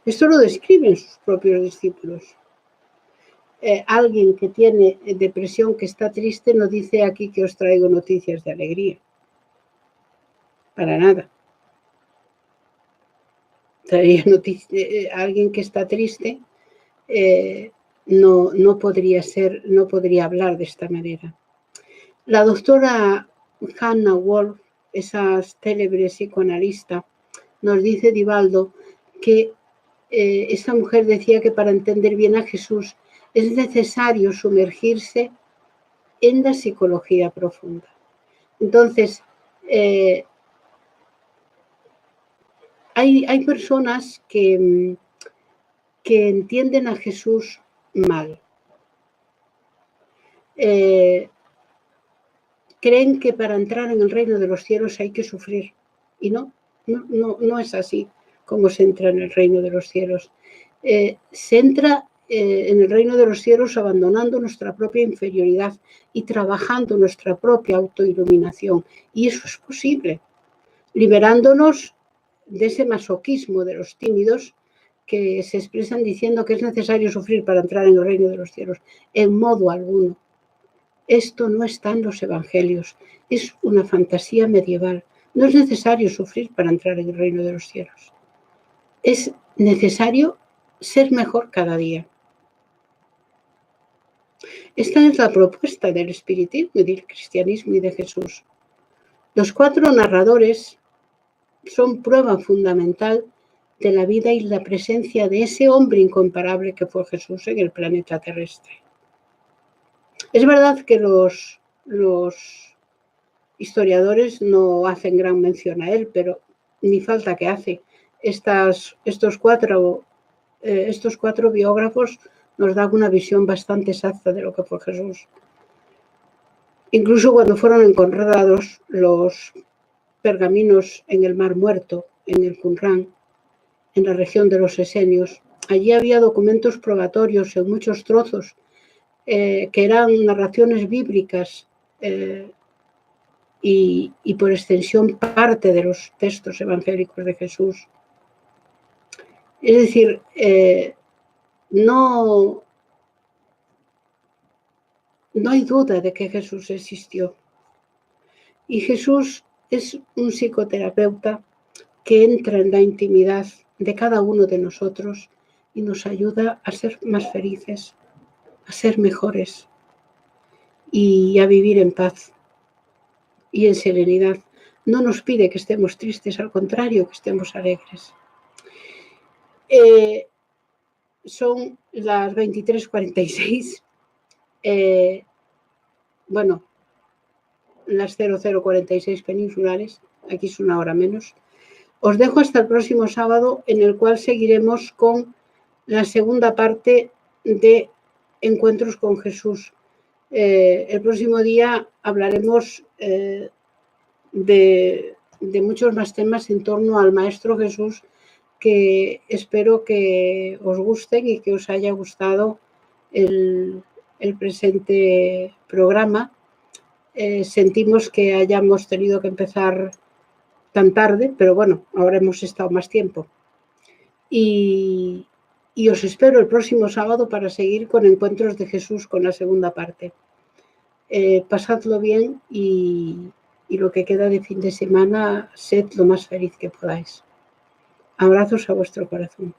Esto lo describen sus propios discípulos. Alguien que tiene depresión, que está triste, no dice aquí que os traigo noticias de alegría. Para nada. Alguien que está triste no podría hablar de esta manera. La doctora Hannah Wolf, esa célebre psicoanalista, nos dice Divaldo que esta mujer decía que para entender bien a Jesús es necesario sumergirse en la psicología profunda. Entonces, hay personas que entienden a Jesús mal. Creen que para entrar en el reino de los cielos hay que sufrir. Y no es así como se entra en el reino de los cielos. Se entra en el reino de los cielos abandonando nuestra propia inferioridad y trabajando nuestra propia autoiluminación. Y eso es posible, liberándonos de ese masoquismo de los tímidos que se expresan diciendo que es necesario sufrir para entrar en el reino de los cielos. En modo alguno. Esto no está en los evangelios, es una fantasía medieval. No es necesario sufrir para entrar en el reino de los cielos. Es necesario ser mejor cada día. Esta es la propuesta del espiritismo y del cristianismo y de Jesús. Los 4 narradores son prueba fundamental de la vida y la presencia de ese hombre incomparable que fue Jesús en el planeta terrestre. Es verdad que los historiadores no hacen gran mención a él, pero ni falta que hace. Estos cuatro biógrafos nos dan una visión bastante exacta de lo que fue Jesús. Incluso cuando fueron encontrados los pergaminos en el Mar Muerto, en el Qumrán, en la región de los Esenios, allí había documentos probatorios en muchos trozos que eran narraciones bíblicas y por extensión parte de los textos evangélicos de Jesús. Es decir, no hay duda de que Jesús existió. Y Jesús es un psicoterapeuta que entra en la intimidad de cada uno de nosotros y nos ayuda a ser más felices, a ser mejores y a vivir en paz y en serenidad. No nos pide que estemos tristes, al contrario, que estemos alegres. Son las 23:46. Bueno, las 00:46 peninsulares. Aquí es una hora menos. Os dejo hasta el próximo sábado, en el cual seguiremos con la segunda parte de Encuentros con Jesús. El próximo día hablaremos de muchos más temas en torno al Maestro Jesús, que espero que os gusten y que os haya gustado el presente programa. Sentimos que hayamos tenido que empezar tan tarde, pero bueno, ahora hemos estado más tiempo. Y os espero el próximo sábado para seguir con Encuentros de Jesús, con la segunda parte. Pasadlo bien y lo que queda de fin de semana, sed lo más feliz que podáis. Abrazos a vuestro corazón.